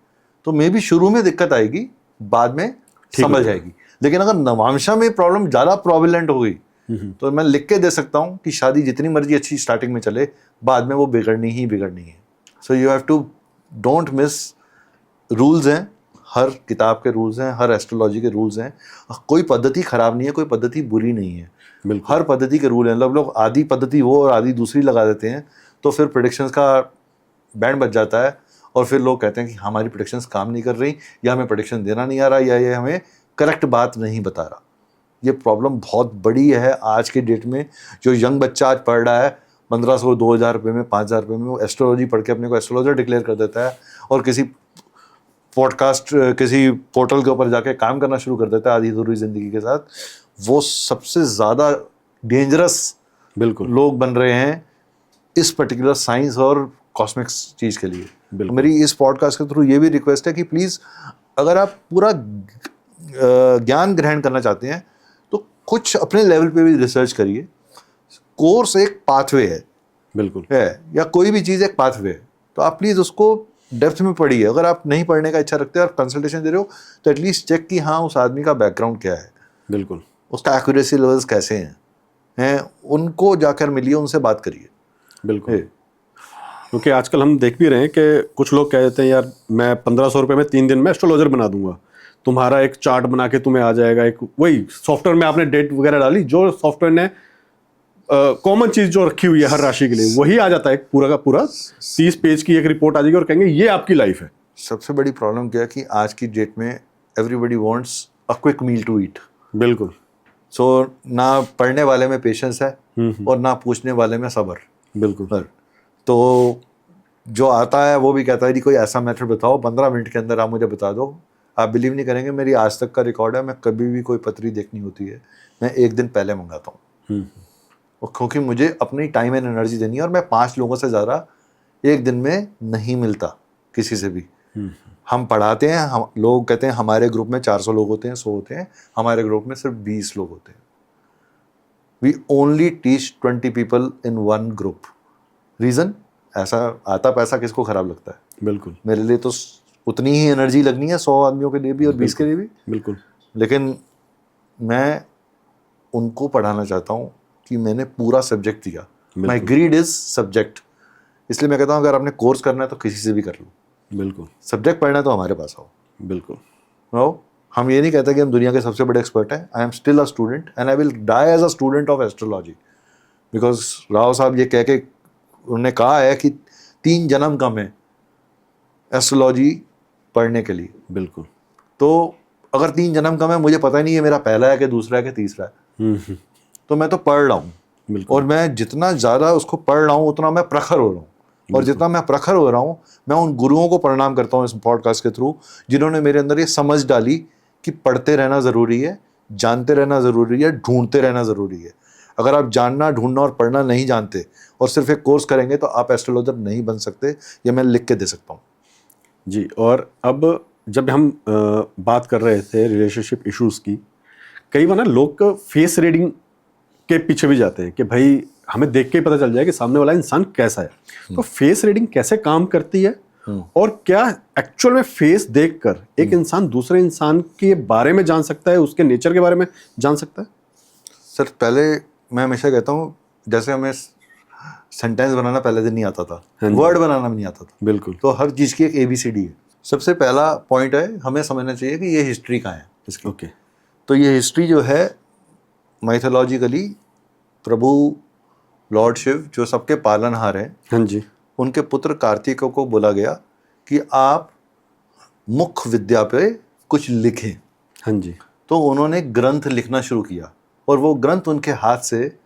तो मे बी शुरू में दिक्कत आएगी, बाद में समझ जाएगी. लेकिन अगर नवांशा में प्रॉब्लम ज्यादा प्रोविलेंट हो गई तो मैं लिख के दे सकता हूँ कि शादी जितनी मर्जी अच्छी स्टार्टिंग में चले, बाद में वो बिगड़नी ही है. So you have to don't miss. Rules हैं, हर किताब के रूल्स हैं, हर एस्ट्रोलॉजी के रूल्स हैं. कोई पद्धति खराब नहीं है, कोई पद्धति बुरी नहीं है. हर पद्धति के रूल हैं. लोग आधी पद्धति वो और आधी दूसरी लगा देते हैं, तो फिर प्रेडिक्शंस का बैंड बच जाता है, और फिर लोग कहते हैं कि हमारी प्रेडिक्शंस काम नहीं कर रही, या हमें प्रेडिक्शन देना नहीं आ रहा, या ये हमें करेक्ट बात नहीं बता रहा. ये प्रॉब्लम बहुत बड़ी है आज के डेट में. जो यंग बच्चा आज पढ़ रहा है 1500 2000 रुपये में, 5000 रुपये में, वो एस्ट्रोलॉजी पढ़ के अपने को एस्ट्रोलॉजर डिक्लेयर कर देता है, और किसी पॉडकास्ट, किसी पोर्टल के ऊपर जाके काम करना शुरू कर देता है आधी अधूरी जिंदगी के साथ. वो सबसे ज़्यादा डेंजरस बिल्कुल लोग बन रहे हैं इस पर्टिकुलर साइंस और कॉस्मिक्स चीज़ के लिए. मेरी इस पॉडकास्ट के थ्रू ये भी रिक्वेस्ट है कि प्लीज़, अगर आप पूरा ज्ञान ग्रहण करना चाहते हैं तो कुछ अपने लेवल पे भी रिसर्च करिए. कोर्स एक पाथवे है, बिल्कुल है, या कोई भी चीज़ एक पाथवे है, तो आप प्लीज़ उसको डेप्थ में पढ़िए. अगर आप नहीं पढ़ने का इच्छा रखते हैं और कंसल्टेशन दे रहे हो, तो एटलीस्ट चेक कि हाँ उस आदमी का बैकग्राउंड क्या है, बिल्कुल उसका एक्यूरेसी लेवल्स कैसे हैं, उनको जाकर मिलिए, उनसे बात करिए. बिल्कुल. क्योंकि आजकल हम देख भी रहे हैं कि कुछ लोग कह देते हैं यार मैं 1500 रुपये में 3 दिन में एस्ट्रोलॉजर बना दूंगा, तुम्हारा एक चार्ट बना के तुम्हें आ जाएगा. एक वही सॉफ्टवेयर में आपने डेट वगैरह डाली, जो सॉफ्टवेयर ने कॉमन चीज जो रखी हुई है हर राशि के लिए, वही आ जाता है पूरा का पूरा 30 पेज की एक रिपोर्ट आ जाएगी और कहेंगे ये आपकी लाइफ है. सबसे बड़ी प्रॉब्लम क्या है कि आज की डेट में everybody wants a quick meal to eat. बिल्कुल. सो ना पढ़ने वाले में पेशेंस है और ना पूछने वाले में सब्र. बिल्कुल. तो जो आता है वो भी कहता है जी कोई ऐसा मेथड बताओ 15 मिनट के अंदर आप मुझे बता दो. आप बिलीव नहीं करेंगे, मेरी आज तक का रिकॉर्ड है, मैं कभी भी कोई पत्री देखनी होती है मैं एक दिन पहले मंगाता हूँ. क्योंकि मुझे अपनी टाइम एंड एनर्जी देनी है, और मैं 5 लोगों से ज़्यादा एक दिन में नहीं मिलता किसी से भी। हम पढ़ाते हैं, हम लोग कहते हैं हमारे ग्रुप में 400 लोग होते हैं, 100 होते हैं, हमारे ग्रुप में सिर्फ 20 लोग होते हैं। We only teach 20 people in one group. Reason, ऐसा आता पैसा किसको खराब लगता है? बिल्कुल मेरे लिए तो उतनी ही एनर्जी लगनी है 100 आदमियों के लिए भी और 20 के लिए भी। बिल्कुल। लेकिन मैं उनको पढ़ाना चाहता हूँ कि मैंने पूरा सब्जेक्ट दिया। माई ग्रीड इज सब्जेक्ट। इसलिए मैं कहता हूँ अगर आपने कोर्स करना है तो किसी से भी कर लो, बिल्कुल। सब्जेक्ट पढ़ना है तो हमारे पास आओ। बिल्कुल। आओ। हम ये नहीं कहते कि हम दुनिया के सबसे बड़े एक्सपर्ट हैं। I am still a student and I will die as a student of astrology, because Rao साहब ये कह के उन्होंने कहा है कि 3 जन्म कम है एस्ट्रोलॉजी पढ़ने के लिए। बिल्कुल। तो अगर 3 जन्म कम है, मुझे पता ही नहीं है मेरा पहला है कि दूसरा है कि तीसरा है, तो मैं तो पढ़ रहा हूँ। और मैं जितना ज़्यादा उसको पढ़ रहा हूँ उतना मैं प्रखर हो रहा हूँ, और जितना मैं प्रखर हो रहा हूँ मैं उन गुरुओं को प्रणाम करता हूँ इस पॉडकास्ट के थ्रू, जिन्होंने मेरे अंदर ये समझ डाली कि पढ़ते रहना ज़रूरी है, जानते रहना ज़रूरी है, ढूंढते रहना ज़रूरी है। अगर आप जानना, ढूंढना और पढ़ना नहीं जानते और सिर्फ एक कोर्स करेंगे तो आप एस्ट्रोलॉजर नहीं बन सकते। ये मैं लिख के दे सकता हूँ जी। और अब जब हम बात कर रहे थे रिलेशनशिप इश्यूज़ की, कई बार ना लोग फेस रीडिंग के पीछे भी जाते हैं कि भाई हमें देख के ही पता चल जाए कि सामने वाला इंसान कैसा है। तो फेस रीडिंग कैसे काम करती है, और क्या एक्चुअल में फेस देखकर एक इंसान दूसरे इंसान के बारे में जान सकता है, उसके नेचर के बारे में जान सकता है? सर, पहले मैं हमेशा कहता हूँ, जैसे हमें सेंटेंस बनाना पहले दिन नहीं आता था, वर्ड बनाना भी नहीं आता था। बिल्कुल। तो हर चीज़ की एक ABCD है। सबसे पहला पॉइंट है, हमें समझना चाहिए कि ये हिस्ट्री कहाँ है इसकी। ओके। तो ये हिस्ट्री जो है माइथोलॉजिकली प्रभु लॉर्ड शिव जो सबके पालनहार हैं, हाँ जी, उनके पुत्र कार्तिक को बोला गया कि आप मुख्य विद्या पे कुछ लिखें। हाँ जी। तो उन्होंने ग्रंथ लिखना शुरू किया, और वो ग्रंथ उनके हाथ से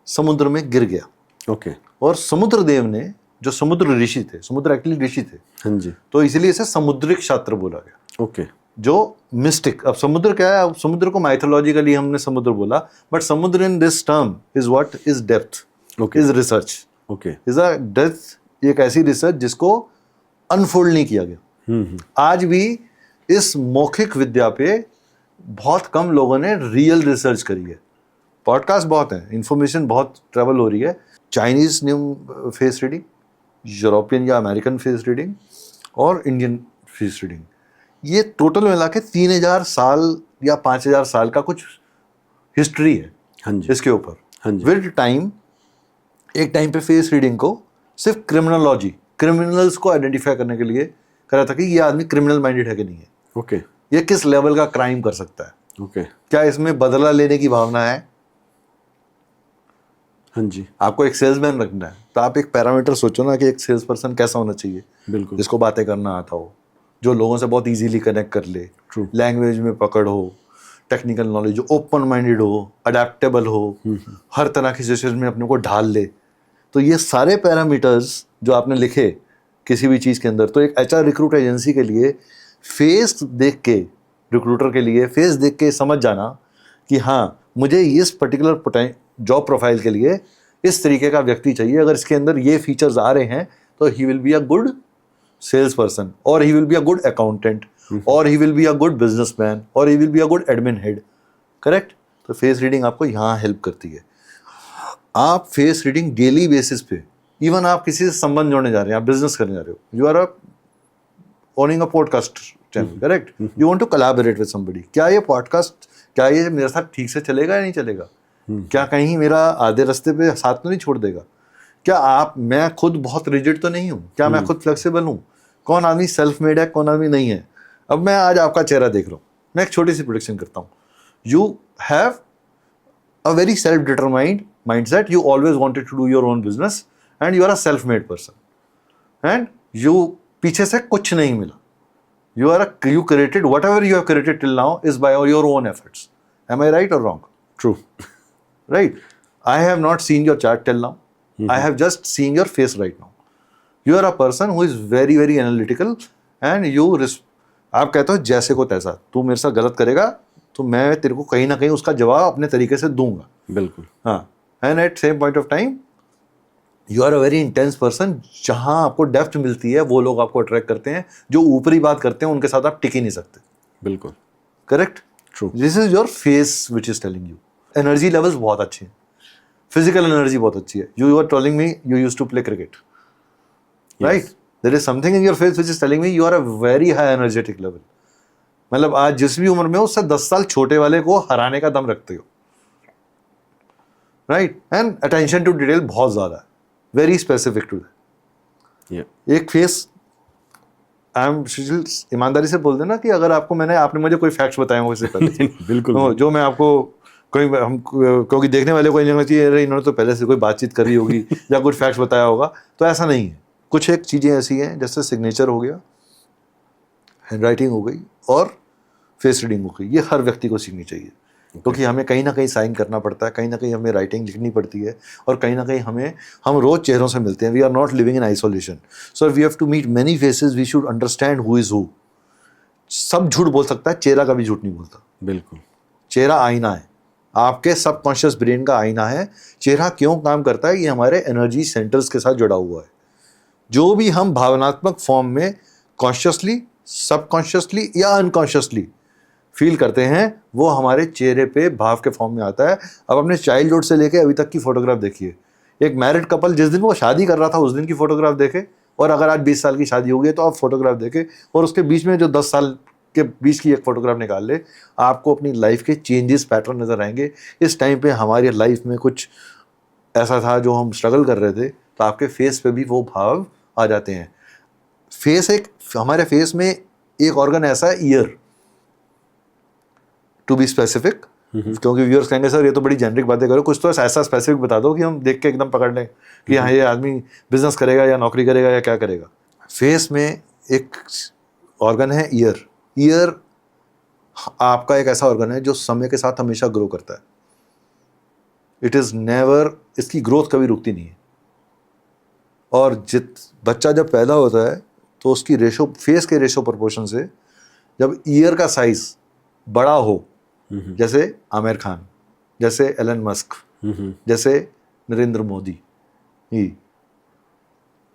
समुद्र में गिर गया। ओके। और समुद्र देव ने, जो समुद्र ऋषि थे, समुद्र एक्चुअली ऋषि थे, हाँ जी, तो इसलिए इसे समुद्रिक शास्त्र बोला गया। ओके। जो मिस्टिक, अब समुद्र क्या है? अब समुद्र को माइथोलॉजिकली हमने समुद्र बोला, बट समुद्र in this term is what is depth, okay. Is research, okay. Is a depth, एक ऐसी रिसर्च जिसको अनफोल्ड नहीं किया गया। आज भी इस मौखिक विद्या पे बहुत कम लोगों ने रियल रिसर्च करी है। पॉडकास्ट बहुत हैं, इंफॉर्मेशन बहुत ट्रेवल हो रही है। Chinese new face reading, European या अमेरिकन फेस रीडिंग और इंडियन फेस रीडिंग, ये टोटल मिला के 3000 साल या 5000 साल का कुछ हिस्ट्री है। हाँ जी, इसके ऊपर हाँ जी, विद टाइम, एक टाइम पे फेस रीडिंग को सिर्फ क्रिमिनोलॉजी, क्रिमिनल्स को आइडेंटिफाई करने के लिए करा था कि ये आदमी क्रिमिनल माइंडेड है कि नहीं है, ओके, ये किस लेवल का क्राइम कर सकता है, ओके, क्या इसमें बदला लेने की भावना है। हाँ जी, आपको एक सेल्समैन रखना है तो आप एक पैरामीटर सोचो ना कि एक सेल्स पर्सन कैसा होना चाहिए। बिल्कुल, जिसको बातें करना आता हो, जो लोगों से बहुत इजीली कनेक्ट कर ले, ट्रू, लैंग्वेज में पकड़ हो, टेक्निकल नॉलेज, जो ओपन माइंडेड हो, अडेप्टेबल हो, हर तरह की सिचुएशन में अपने को ढाल ले। तो ये सारे पैरामीटर्स जो आपने लिखे किसी भी चीज़ के अंदर, तो एक HR रिक्रूट एजेंसी के लिए फेस देख के, रिक्रूटर के लिए फेस देख के समझ जाना कि हाँ, मुझे इस पर्टिकुलर जॉब प्रोफाइल के लिए इस तरीके का व्यक्ति चाहिए। अगर इसके अंदर ये फीचर्स आ रहे हैं तो he will be a good sales person, और he will be a good accountant, और he will be a good businessman, और he will be a good admin head. Correct? तो फेस रीडिंग आपको यहाँ हेल्प करती है। आप फेस रीडिंग डेली बेसिस पे, इवन आप किसी से संबंध जोड़ने जा रहे हैं, आप बिजनेस करने जा रहे हो, you are owning a podcast channel, correct? You want to collaborate with somebody. क्या ये पॉडकास्ट, क्या ये मेरे साथ ठीक से चलेगा या नहीं चलेगा? क्या कहीं मेरा आधे रास्ते पे साथ तो नहीं छोड़ देगा? क्या मैं खुद बहुत रिजिड तो नहीं हूँ? क्या मैं खुद फ्लेक्सिबल हूँ? कौन आदमी सेल्फ मेड है, कौन आदमी नहीं है? अब मैं आज आपका चेहरा देख रहा हूँ, मैं एक छोटी सी प्रेडिक्शन करता हूँ। You have a very self-determined mindset. You always wanted to do your own business and you are a self-made person. And you पीछे से कुछ नहीं मिला. You created whatever you have created till now is by your own efforts. Am I right or wrong? true, Right. I have not seen your chart till now. I have just seen your face right now. You are a person who is very very analytical and आप कहते हो जैसे को तैसा, तू मेरे साथ गलत करेगा तो मैं तेरे को कहीं ना कहीं उसका जवाब अपने तरीके से दूंगा। बिल्कुल, हाँ, and at same point of time you are a very intense person. जहां आपको डेप्थ मिलती है वो लोग आपको अट्रैक्ट करते हैं. जो ऊपरी बात करते हैं उनके साथ आप टिक ही नहीं सकते. बिल्कुल. Correct. True. This is your face which is telling you. Energy levels बहुत अच्छे हैं. फिजिकल एनर्जी बहुत अच्छी है. You are telling me you used to play cricket, right? There is something in your face which is telling me you are a very high energetic level. मतलब आज जिस भी उम्र में हो उससे 10 साल छोटे वाले को हराने का दम रखते हो, right? And attention to detail बहुत ज्यादा है. Very specific to that. एक फेस आई एम ईमानदारी से बोल देना कि अगर आपने मुझे कोई फैक्ट्स बताए हो इससे पहले बिल्कुल. तो जो मैं आपको क्योंकि देखने वाले को नहीं लगना चाहिए अरे इन्होंने तो पहले से कोई बातचीत करी होगी या कुछ फैक्ट्स बताया होगा. तो ऐसा नहीं है. कुछ एक चीज़ें ऐसी हैं जैसे सिग्नेचर हो गया, हैंड राइटिंग हो गई और फेस रीडिंग हो गई. ये हर व्यक्ति को सीखनी चाहिए क्योंकि हमें कहीं ना कहीं साइन करना पड़ता है, कहीं ना कहीं हमें राइटिंग लिखनी पड़ती है और कहीं ना कहीं हम रोज चेहरों से मिलते हैं. We are not living in isolation, so we have to meet many faces. We should understand who is who. सब झूठ बोल सकता है, चेहरा कभी झूठ नहीं बोलता. बिल्कुल. चेहरा आईना है, आपके सबकॉन्शियस ब्रेन का आईना है. चेहरा क्यों काम करता है? ये हमारे एनर्जी सेंटर्स के साथ जुड़ा हुआ है. जो भी हम भावनात्मक फॉर्म में कॉन्शियसली, सबकॉन्शियसली या अनकॉन्शियसली फील करते हैं वो हमारे चेहरे पे भाव के फॉर्म में आता है. अब अपने चाइल्डहुड से लेके अभी तक की फोटोग्राफ देखिए. एक मैरिड कपल जिस दिन वो शादी कर रहा था उस दिन की फोटोग्राफ देखे और अगर आज 20 साल की शादी हो गई तो आप फोटोग्राफ देखे और उसके बीच में जो 10 साल के बीच की एक फोटोग्राफ निकाल ले, आपको अपनी लाइफ के चेंजेस पैटर्न नजर आएंगे. इस टाइम पे हमारी लाइफ में कुछ ऐसा था जो हम स्ट्रगल कर रहे थे तो आपके फेस पे भी वो भाव आ जाते हैं. हमारे फेस में एक ऑर्गन ऐसा है, ईयर, टू बी स्पेसिफिक. क्योंकि व्यूअर्स कहेंगे सर ये तो बड़ी जेनरिक बातें करो, कुछ तो ऐसा स्पेसिफिक बता दो कि हम देख के एकदम पकड़ लें कि हाँ ये आदमी बिजनेस करेगा या नौकरी करेगा या क्या करेगा. फेस में एक ऑर्गन है ईयर. ईयर आपका एक ऐसा ऑर्गन है जो समय के साथ हमेशा ग्रो करता है. इट इज़ नेवर, इसकी ग्रोथ कभी रुकती नहीं है. और बच्चा जब पैदा होता है तो उसकी रेशो, फेस के रेशो प्रोपोर्शन से जब ईयर का साइज बड़ा हो, जैसे आमिर खान, जैसे एलन मस्क, जैसे नरेंद्र मोदी,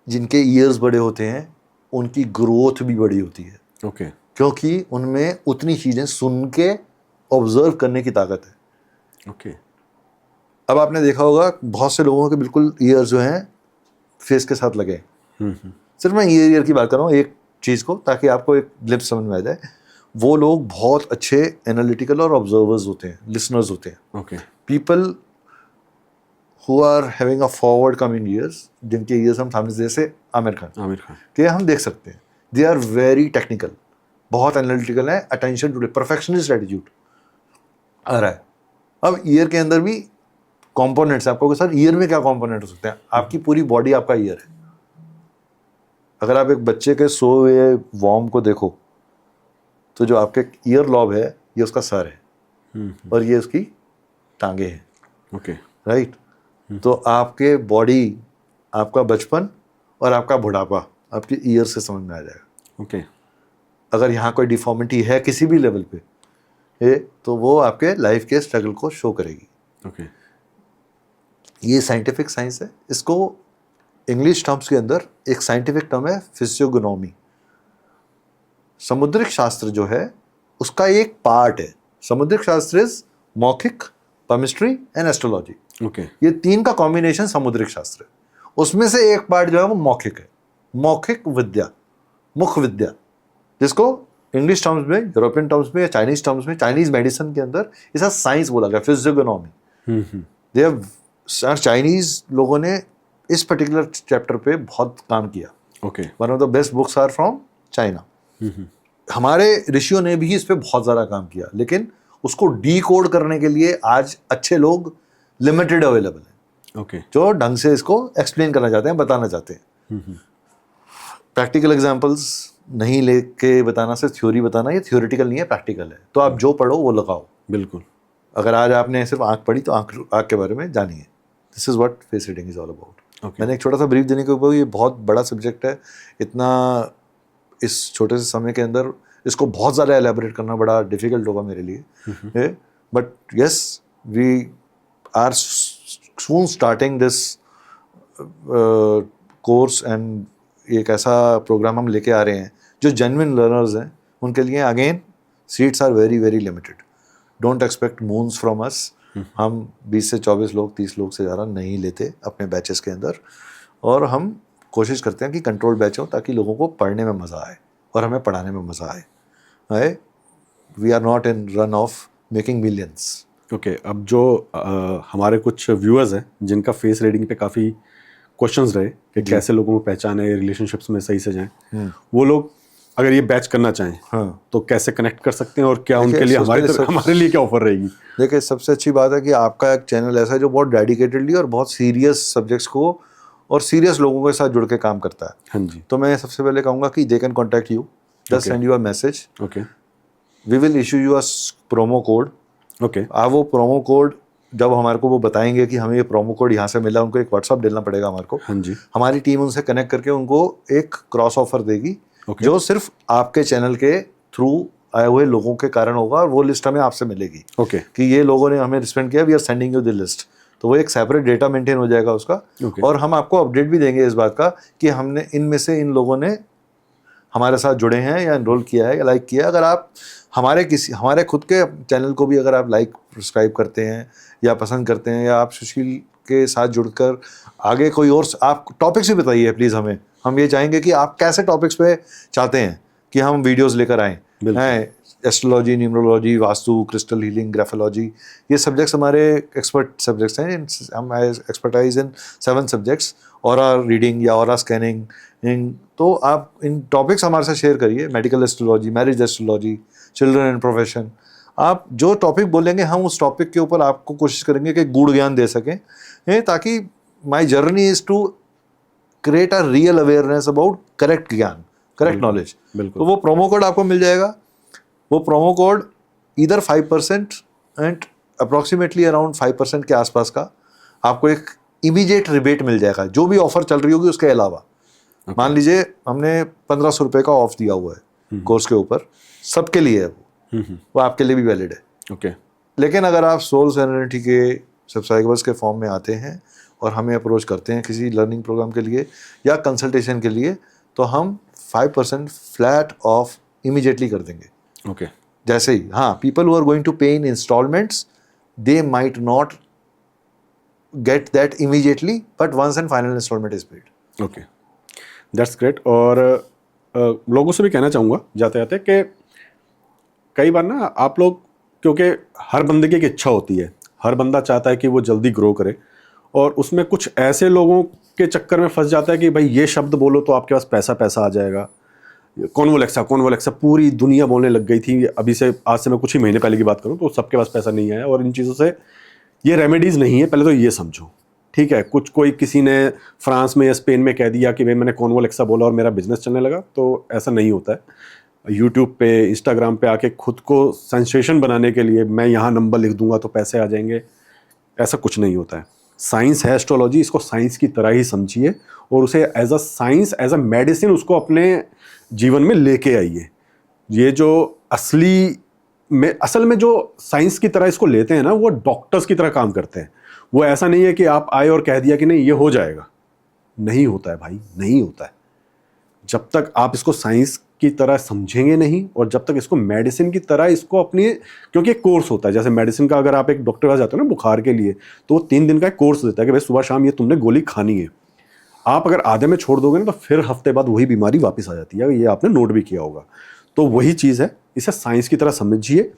जिनके ईयर्स बड़े होते हैं उनकी ग्रोथ भी बड़ी होती है. ओके. क्योंकि उनमें उतनी चीजें सुन के ऑब्जर्व करने की ताकत है. ओके. अब आपने देखा होगा बहुत से लोगों के बिल्कुल ईयर्स जो हैं फेस के साथ लगे. सिर्फ मैं ईयर की बात कर रहा हूँ एक चीज को, ताकि आपको एक ग्लिम्स समझ में आ जाए. वो लोग बहुत अच्छे एनालिटिकल और ऑब्जर्वर्स होते हैं, लिसनर्स होते हैं. Okay. People who are having a forward coming years, जिनके ईयर्स हम सामने, जैसे आमिर खान के हम देख सकते हैं, दे आर वेरी टेक्निकल, बहुत एनालिटिकल है. अटेंशन टू परफेक्शनिस्ट एटीट्यूड आ रहा है. अब ईयर के अंदर भी कॉम्पोनेंट्स, आपको सर ईयर में क्या कॉम्पोनेंट हो सकते हैं? आपकी पूरी बॉडी आपका ईयर है. अगर आप एक बच्चे के सोए हुए वॉर्म को देखो तो जो आपके ईयर लॉब है ये उसका सर है और ये उसकी टांगे हैं. ओके. राइट. तो आपके बॉडी, आपका बचपन और आपका बुढ़ापा आपके ईयर से समझ में आ जाएगा. ओके. अगर यहाँ कोई डिफॉर्मिटी है किसी भी लेवल पे तो वो आपके लाइफ के स्ट्रगल को शो करेगी. ओके. ये साइंटिफिक साइंस है. इसको इंग्लिश टर्म्स के अंदर एक साइंटिफिक टर्म है फिजियोग्नोमी. समुद्रिक शास्त्र जो है उसका एक पार्ट है. समुद्रिक शास्त्र इज मौखिक, केमिस्ट्री एंड एस्ट्रोलॉजी. ओके. ये तीन का कॉम्बिनेशन समुद्रिक शास्त्र है. उसमें से एक पार्ट जो है वो मौखिक है. मौखिक विद्या, मुख विद्या, जिसको इंग्लिश टर्म्स में, यूरोपियन टर्म्स में या चाइनीज टर्म्स में, चाइनीज मेडिसिन के अंदर इसका साइंस बोला गया, फिजियोग्नोमी. दे हैव, चाइनीज लोगों ने इस पर्टिकुलर चैप्टर पे बहुत काम किया. Okay. One of the best books are from China. हमारे ऋषियों ने भी इस पे बहुत ज़्यादा काम किया, लेकिन उसको डीकोड करने के लिए आज अच्छे लोग लिमिटेड अवेलेबल हैं. ओके. जो ढंग से इसको एक्सप्लेन करना चाहते हैं, बताना चाहते हैं. प्रैक्टिकल एग्जांपल्स नहीं लेके बताना, सिर्फ थ्योरी बताना, ये थ्योरेटिकल नहीं है, प्रैक्टिकल है. तो आप जो पढ़ो वो लगाओ. बिल्कुल. अगर आज आपने सिर्फ आँख पढ़ी तो आँख के बारे में जानिए. This is what face reading is all about. मैंने एक छोटा सा ब्रीफ देने के ऊपर, ये बहुत बड़ा सब्जेक्ट है. इतना इस छोटे से समय के अंदर इसको बहुत ज़्यादा एलैबोरेट करना बड़ा डिफिकल्ट होगा मेरे लिए. But yes, we are soon starting this course and एक ऐसा प्रोग्राम हम लेके आ रहे हैं जो जेन्युइन लर्नर्स हैं उनके लिए। Again seats are very very limited, don't expect moons from us. हम 20 से 24 लोग 30 लोग से ज़्यादा नहीं लेते अपने बैचेस के अंदर, और हम कोशिश करते हैं कि कंट्रोल बैच हो ताकि लोगों को पढ़ने में मज़ा आए और हमें पढ़ाने में मज़ा आए। We are not in run of making millions. Okay, अब जो हमारे कुछ व्यूअर्स हैं जिनका फेस रीडिंग पे काफ़ी क्वेश्चंस रहे कि कैसे लोगों को पहचाने, रिलेशनशिप्स में सही से जाएं, वो लोग अगर ये बैच करना चाहें तो कैसे कनेक्ट कर सकते हैं, और क्या उनके लिए हमारे लिए क्या ऑफर रहेगी? देखिए, सबसे अच्छी बात है कि आपका एक चैनल ऐसा है जो बहुत डेडिकेटेडली और बहुत सीरियस सब्जेक्ट्स को और सीरियस लोगों के साथ जुड़ के काम करता है। हाँ जी। तो मैं सबसे पहले कहूँगा कि they can contact you, just send you a message, okay, we will issue you a promo code. Okay, आप वो प्रोमो कोड जब हमारे को वो बताएंगे कि हमें ये प्रोमो कोड यहाँ से मिला, उनको एक व्हाट्सअप देना पड़ेगा हमारे को। हाँ जी। हमारी टीम उनसे कनेक्ट करके उनको एक क्रॉस ऑफर देगी Okay. जो सिर्फ आपके चैनल के थ्रू आए हुए लोगों के कारण होगा, और वो लिस्ट हमें आपसे मिलेगी। ओके, कि ये लोगों ने हमें रिस्पेंड किया, we are sending you the list. तो वो एक सेपरेट डेटा मेंटेन हो जाएगा उसका। Okay. और हम आपको अपडेट भी देंगे इस बात का कि हमने इनमें से इन लोगों ने हमारे साथ जुड़े हैं या एनरोल किया है या लाइक किया है। अगर आप हमारे खुद के चैनल को भी अगर आप लाइक सब्सक्राइब करते हैं या पसंद करते हैं, या आप सुशील के साथ जुड़कर आगे कोई और आप टॉपिक्स भी बताइए प्लीज़ हमें। हम ये चाहेंगे कि आप कैसे टॉपिक्स पे चाहते हैं कि हम वीडियोस लेकर आएँ। Astrology, numerology, vastu, crystal healing, graphology, ये सब्जेक्ट्स हमारे एक्सपर्ट सब्जेक्ट्स हैं। हम expertise in 7 subjects, aura reading या ऑरा स्कैनिंग। तो आप इन टॉपिक्स हमारे साथ शेयर करिए। Medical astrology, marriage astrology, children and profession, आप जो टॉपिक बोलेंगे हम उस टॉपिक के ऊपर आपको कोशिश करेंगे कि गूढ़ ज्ञान दे सकें, ताकि my journey is to create a real awareness about correct ज्ञान, करेक्ट नॉलेज। तो वो प्रोमो कोड आपको मिल जाएगा। वो प्रोमो कोड इधर 5% एंड अप्रॉक्सीमेटली अराउंड 5% के आसपास का आपको एक इमीडिएट रिबेट मिल जाएगा जो भी ऑफर चल रही होगी उसके अलावा। मान लीजिए हमने 1500 रुपये का ऑफ दिया हुआ है कोर्स के ऊपर, सबके लिए है वो आपके लिए भी वैलिड है। ओके, लेकिन अगर आप सोल सेरेनिटी के सब्सक्राइबर्स के फॉर्म में आते हैं और हमें अप्रोच करते हैं किसी लर्निंग प्रोग्राम के लिए या कंसल्टेशन के लिए, तो हम 5% फ्लैट ऑफ इमीडिएटली कर देंगे। ओके, जैसे ही, हाँ, people who are going to pay in instalments they might not get that immediately, but once and final instalment is paid. Okay, that's great. और लोगों से भी कहना चाहूँगा जाते जाते कि कई बार ना आप लोग, क्योंकि हर बंदे की एक इच्छा होती है, हर बंदा चाहता है कि वो जल्दी ग्रो करे, और उसमें कुछ ऐसे लोगों के चक्कर में फंस जाता है कि भाई ये शब्द बोलो तो आपके पास पैसा पैसा आ जाएगा। कॉन्वोलेक्सा पूरी दुनिया बोलने लग गई थी। अभी से आज से मैं कुछ ही महीने पहले की बात करूं तो सबके पास पैसा नहीं आया, और इन चीज़ों से ये रेमेडीज़ नहीं है, पहले तो ये समझो। ठीक है, कोई किसी ने फ्रांस में या स्पेन में कह दिया कि भाई मैंने कॉन्वोलेक्सा बोला और मेरा बिजनेस चलने लगा, तो ऐसा नहीं होता है। यूट्यूब पे, इंस्टाग्राम पे आके खुद को सेंसेशन बनाने के लिए मैं यहाँ नंबर लिख दूंगा तो पैसे आ जाएंगे, ऐसा कुछ नहीं होता है। साइंस है एस्ट्रोलॉजी, इसको साइंस की तरह ही समझिए और उसे as a science, as a medicine उसको अपने जीवन में लेके आइए। ये जो असल में जो साइंस की तरह इसको लेते हैं ना, वो डॉक्टर्स की तरह काम करते हैं। वो ऐसा नहीं है कि आप आए और कह दिया कि नहीं ये हो जाएगा, नहीं होता है भाई, नहीं होता है। जब तक आप इसको साइंस की तरह समझेंगे नहीं, और जब तक इसको मेडिसिन की तरह इसको अपनी, क्योंकि एक कोर्स होता है, जैसे मेडिसिन का अगर आप एक डॉक्टर के पास जाते हो ना बुखार के लिए, तो वो 3 दिन का एक कोर्स देता है कि भाई सुबह शाम ये तुमने गोली खानी है। आप अगर आधे में छोड़ दोगे ना तो फिर हफ्ते बाद वही बीमारी वापस आ जाती है, ये आपने नोट भी किया होगा। तो वही चीज़ है, इसे साइंस की तरह समझिए।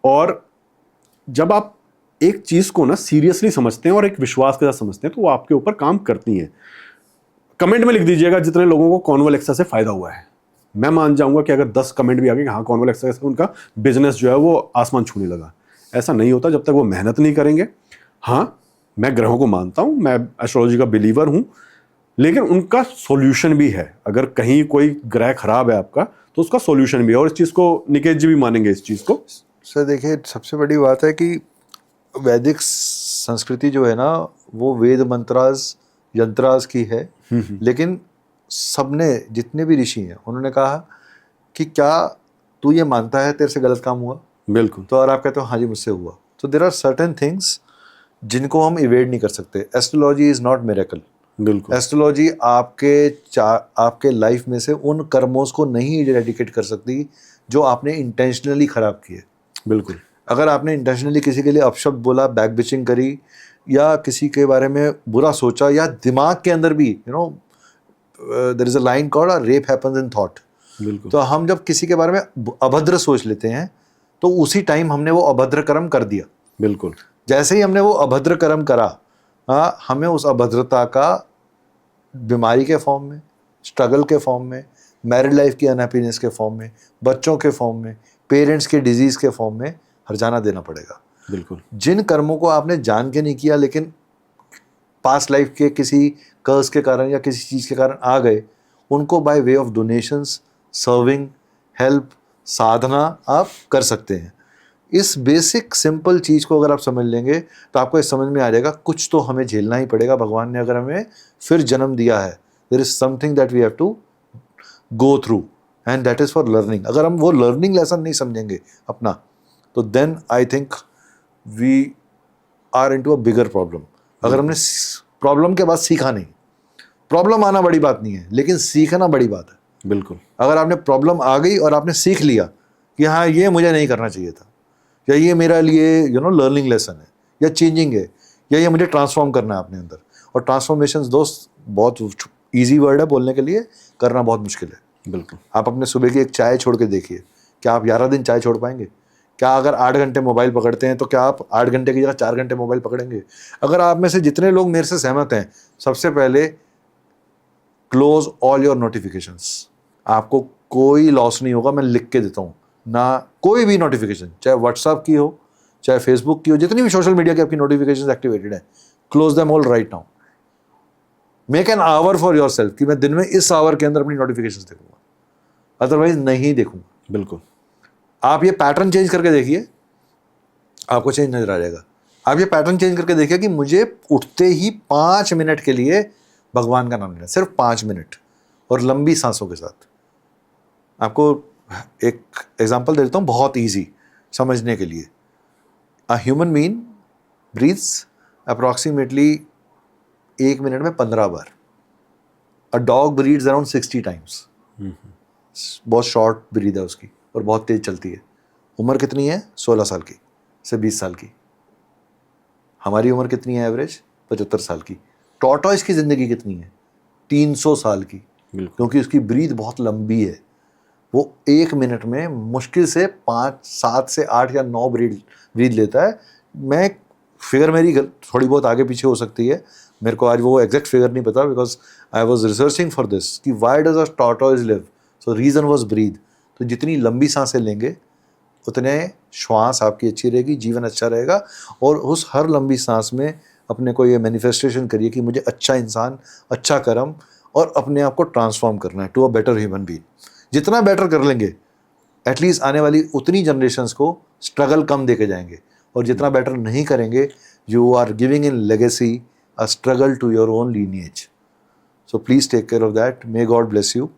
और जब आप एक चीज़ को ना सीरियसली समझते हैं और एक विश्वास के साथ समझते हैं तो वो आपके ऊपर काम करती है। कमेंट में लिख दीजिएगा जितने लोगों को कॉन्वोलेक्सा से फ़ायदा हुआ है। मैं मान जाऊंगा कि अगर 10 कमेंट भी आ गए कि हाँ कॉन्वोलेक्सा से उनका बिजनेस जो है वो आसमान छूने लगा। ऐसा नहीं होता जब तक वो मेहनत नहीं करेंगे। हाँ, मैं ग्रहों को मानता हूँ, मैं एस्ट्रोलॉजी का बिलीवर हूँ, लेकिन उनका सॉल्यूशन भी है। अगर कहीं कोई ग्रह खराब है आपका तो उसका सॉल्यूशन भी है, और इस चीज़ को निकेत जी भी मानेंगे इस चीज़ को। सर देखिए, सबसे बड़ी बात है कि वैदिक संस्कृति जो है ना, वो वेद मंत्रास यंत्रास की है, लेकिन सबने, जितने भी ऋषि हैं, उन्होंने कहा कि क्या तू ये मानता है तेरे से गलत काम हुआ? बिल्कुल। तो और आप कहते हो हाँ जी मुझसे हुआ। तो देयर आर सर्टेन थिंग्स जिनको हम इवेड नहीं कर सकते। Astrology is not miracle. बिल्कुल एस्ट्रोलॉजी आपके लाइफ में से उन कर्मों को नहीं डेडिकेट कर सकती जो आपने इंटेंशनली खराब किए। बिल्कुल। अगर आपने इंटेंशनली किसी के लिए अपशब्द बोला, बैक बिचिंग करी, या किसी के बारे में बुरा सोचा, या दिमाग के अंदर भी there is a line called rape happens in thought. बिल्कुल। तो हम जब किसी के बारे में अभद्र सोच लेते हैं तो उसी टाइम हमने वो अभद्र कर्म कर दिया। बिल्कुल। जैसे ही हमने वो अभद्र कर्म करा, हमें उस अभद्रता का बीमारी के फॉर्म में, स्ट्रगल के फॉर्म में, मैरिड लाइफ की अनहैप्पीनेस के फॉर्म में, बच्चों के फॉर्म में, पेरेंट्स के डिजीज़ के फॉर्म में हर्जाना देना पड़ेगा। बिल्कुल। जिन कर्मों को आपने जान के नहीं किया लेकिन पास्ट लाइफ के किसी कर्ज के कारण या किसी चीज़ के कारण आ गए, उनको by way of donations, serving, help, साधना आप कर सकते हैं। इस बेसिक सिंपल चीज़ को अगर आप समझ लेंगे तो आपको इस समझ में आ जाएगा कुछ तो हमें झेलना ही पड़ेगा। भगवान ने अगर हमें फिर जन्म दिया है, there is something that we have to go through and that is for learning. अगर हम वो लर्निंग लेसन नहीं समझेंगे अपना, तो then I think we are into a bigger problem. अगर हमने प्रॉब्लम के बाद सीखा नहीं, प्रॉब्लम आना बड़ी बात नहीं है लेकिन सीखना बड़ी बात है। बिल्कुल। अगर आपने प्रॉब्लम आ गई और आपने सीख लिया कि हाँ ये मुझे नहीं करना चाहिए था, या ये मेरे लिए लर्निंग लेसन है, या चेंजिंग है, या ये मुझे ट्रांसफॉर्म करना है अपने अंदर। और ट्रांसफॉर्मेशन दोस्त बहुत ईजी वर्ड है बोलने के लिए, करना बहुत मुश्किल है। बिल्कुल। आप अपने सुबह की एक चाय छोड़ के देखिए, क्या आप 11 दिन चाय छोड़ पाएंगे? क्या अगर 8 घंटे मोबाइल पकड़ते हैं तो क्या आप 8 घंटे की जगह 4 घंटे मोबाइल पकड़ेंगे? अगर आप में से जितने लोग मेरे से सहमत हैं, सबसे पहले क्लोज ऑल योर नोटिफिकेशंस। आपको कोई लॉस नहीं होगा, मैं लिख के देता हूँ ना। कोई भी नोटिफिकेशन, चाहे व्हाट्सएप की हो, चाहे फेसबुक की हो, जितनी भी सोशल मीडिया की आपकी नोटिफिकेशंस एक्टिवेटेड है, close them all right now. Make an hour for your self कि मैं दिन में इस आवर के अंदर अपनी नोटिफिकेशंस देखूंगा, अदरवाइज नहीं देखूंगा। बिल्कुल। आप ये पैटर्न चेंज करके देखिए, आपको चेंज नजर आ जाएगा। आप ये पैटर्न चेंज करके देखिए कि मुझे उठते ही 5 मिनट के लिए भगवान का नाम लेना, सिर्फ 5 मिनट, और लंबी सांसों के साथ। आपको एक एग्जांपल दे देता हूँ बहुत इजी समझने के लिए। A human being breathes approximately 1 minute में 15 बार। A dog breathes around 60 times. बहुत शॉर्ट ब्रीथ है उसकी और बहुत तेज चलती है। उम्र कितनी है? 16 साल की से 20 साल की। हमारी उम्र कितनी है एवरेज? 75 साल की। टॉर्टॉइस की ज़िंदगी कितनी है? 300 साल की, क्योंकि उसकी ब्रीथ बहुत लंबी है। वो 1 मिनट में मुश्किल से 5, 7 से 8 या 9 ब्रीथ लेता है। मैं फिगर मेरी थोड़ी बहुत आगे पीछे हो सकती है, मेरे को आज वो एग्जैक्ट फिगर नहीं पता, because I was researching for this कि why does a tortoise live, so reason was breath. तो जितनी लंबी सांसें लेंगे उतने श्वास आपकी अच्छी रहेगी, जीवन अच्छा रहेगा। और उस हर लंबी सांस में अपने को ये मैनिफेस्टेशन करिए कि मुझे अच्छा इंसान, अच्छा कर्म और अपने आप को ट्रांसफॉर्म करना है to a better human being. जितना बेटर कर लेंगे, एटलीस्ट आने वाली उतनी जनरेशन्स को स्ट्रगल कम देके जाएंगे। और जितना बेटर नहीं करेंगे, you are giving in legacy a struggle to your own lineage. So please take care of that. May God bless you.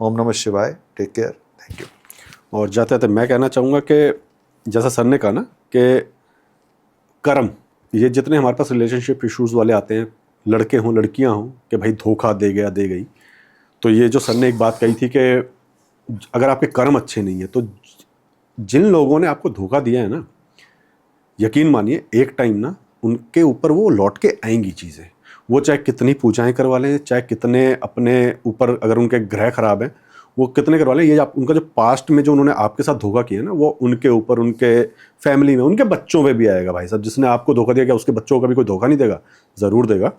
ओम नमः शिवाय। Take care. Thank you. और जाते जाते मैं कहना चाहूँगा कि जैसा सर ने कहा ना कि कर्म, ये जितने हमारे पास रिलेशनशिप इश्यूज़ वाले आते हैं, लड़के हों लड़कियां हों, कि भाई धोखा दे गया दे गई, तो ये जो सर ने एक बात कही थी कि अगर आपके कर्म अच्छे नहीं है तो जिन लोगों ने आपको धोखा दिया है ना, यकीन मानिए एक टाइम ना उनके ऊपर वो लौट के आएंगी चीज़ें। वो चाहे कितनी पूजाएं करवा लें, चाहे कितने अपने ऊपर अगर उनके ग्रह खराब हैं वो कितने करवा लें, ये उनका जो पास्ट में जो उन्होंने आपके साथ धोखा किया ना, वो उनके ऊपर, उनके फैमिली में, उनके बच्चों पे भी आएगा। भाई साहब, जिसने आपको धोखा दिया, क्या उसके बच्चों को कभी कोई धोखा नहीं देगा? ज़रूर देगा।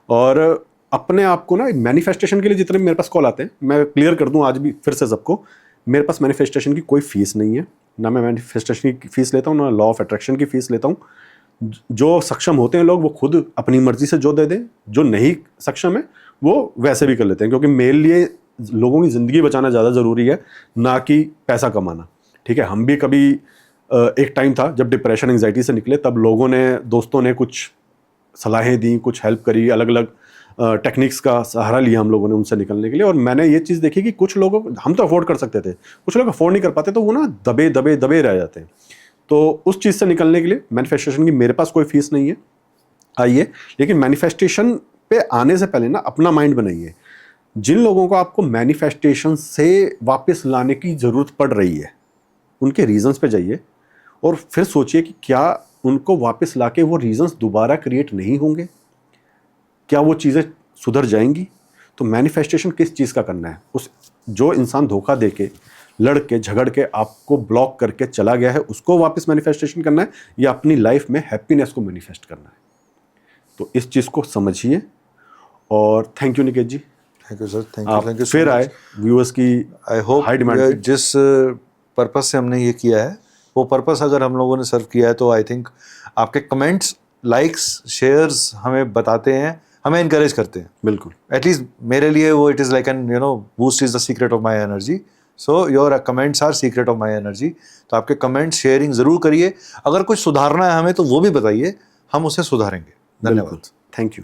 और अपने आप को ना मैनिफेस्टेशन के लिए जितने मेरे पास कॉल आते हैं, मैं क्लियर कर दूं आज भी फिर से सबको, मेरे पास मैनिफेस्टेशन की कोई फीस नहीं है। ना मैं मैनिफेस्टेशन की फीस लेता हूँ, ना लॉ ऑफ अट्रैक्शन की फीस लेता हूँ। जो सक्षम होते हैं लोग वो खुद अपनी मर्जी से जो दे दें, जो नहीं सक्षम है वो वैसे भी कर लेते हैं, क्योंकि मेरे लिए लोगों की ज़िंदगी बचाना ज़्यादा ज़रूरी है, ना कि पैसा कमाना। ठीक है, हम भी कभी एक टाइम था जब डिप्रेशन एंग्जाइटी से निकले, तब लोगों ने, दोस्तों ने कुछ सलाहें दी, कुछ हेल्प करी, अलग अलग टेक्निक्स का सहारा लिया हम लोगों ने उनसे निकलने के लिए। और मैंने ये चीज़ देखी कि कुछ लोगों, हम तो अफोर्ड कर सकते थे, कुछ लोग अफोर्ड नहीं कर पाते, तो वो ना दबे दबे दबे रह जाते हैं। तो उस चीज़ से निकलने के लिए मैनिफेस्टेशन की मेरे पास कोई फीस नहीं है। आइए, लेकिन मैनिफेस्टेशन पे आने से पहले ना अपना माइंड बनाइए। जिन लोगों को आपको मैनिफेस्टेशन से वापस लाने की ज़रूरत पड़ रही है, उनके रीजंस पे जाइए और फिर सोचिए कि क्या उनको वापस लाके वो रीजंस दोबारा क्रिएट नहीं होंगे, क्या वो चीज़ें सुधर जाएंगी। तो मैनिफेस्टेशन किस चीज़ का करना है, उस जो इंसान धोखा दे के, लड़ के, झगड़ के, आपको ब्लॉक करके चला गया है, उसको वापस मैनिफेस्टेशन करना है या अपनी लाइफ में हैप्पीनेस को मैनिफेस्ट करना है। तो इस चीज़ को समझिए। और thank you Niket ji, thank you sir, thank आप यू फिर आए व्यूअर्स की आई होप हाई डिमांड। जिस पर्पस से हमने ये किया है वो पर्पस अगर हम लोगों ने सर्व किया है तो आई थिंक आपके कमेंट्स, लाइक्स, शेयर्स हमें बताते हैं, हमें इनकरेज करते हैं। बिल्कुल, एटलीस्ट मेरे लिए वो it is like an boost is the secret of my energy. So your comments are secret of my energy. तो आपके कमेंट्स शेयरिंग ज़रूर करिए। अगर कुछ सुधारना है हमें तो वो भी बताइए, हम उसे सुधारेंगे। धन्यवाद। Thank you.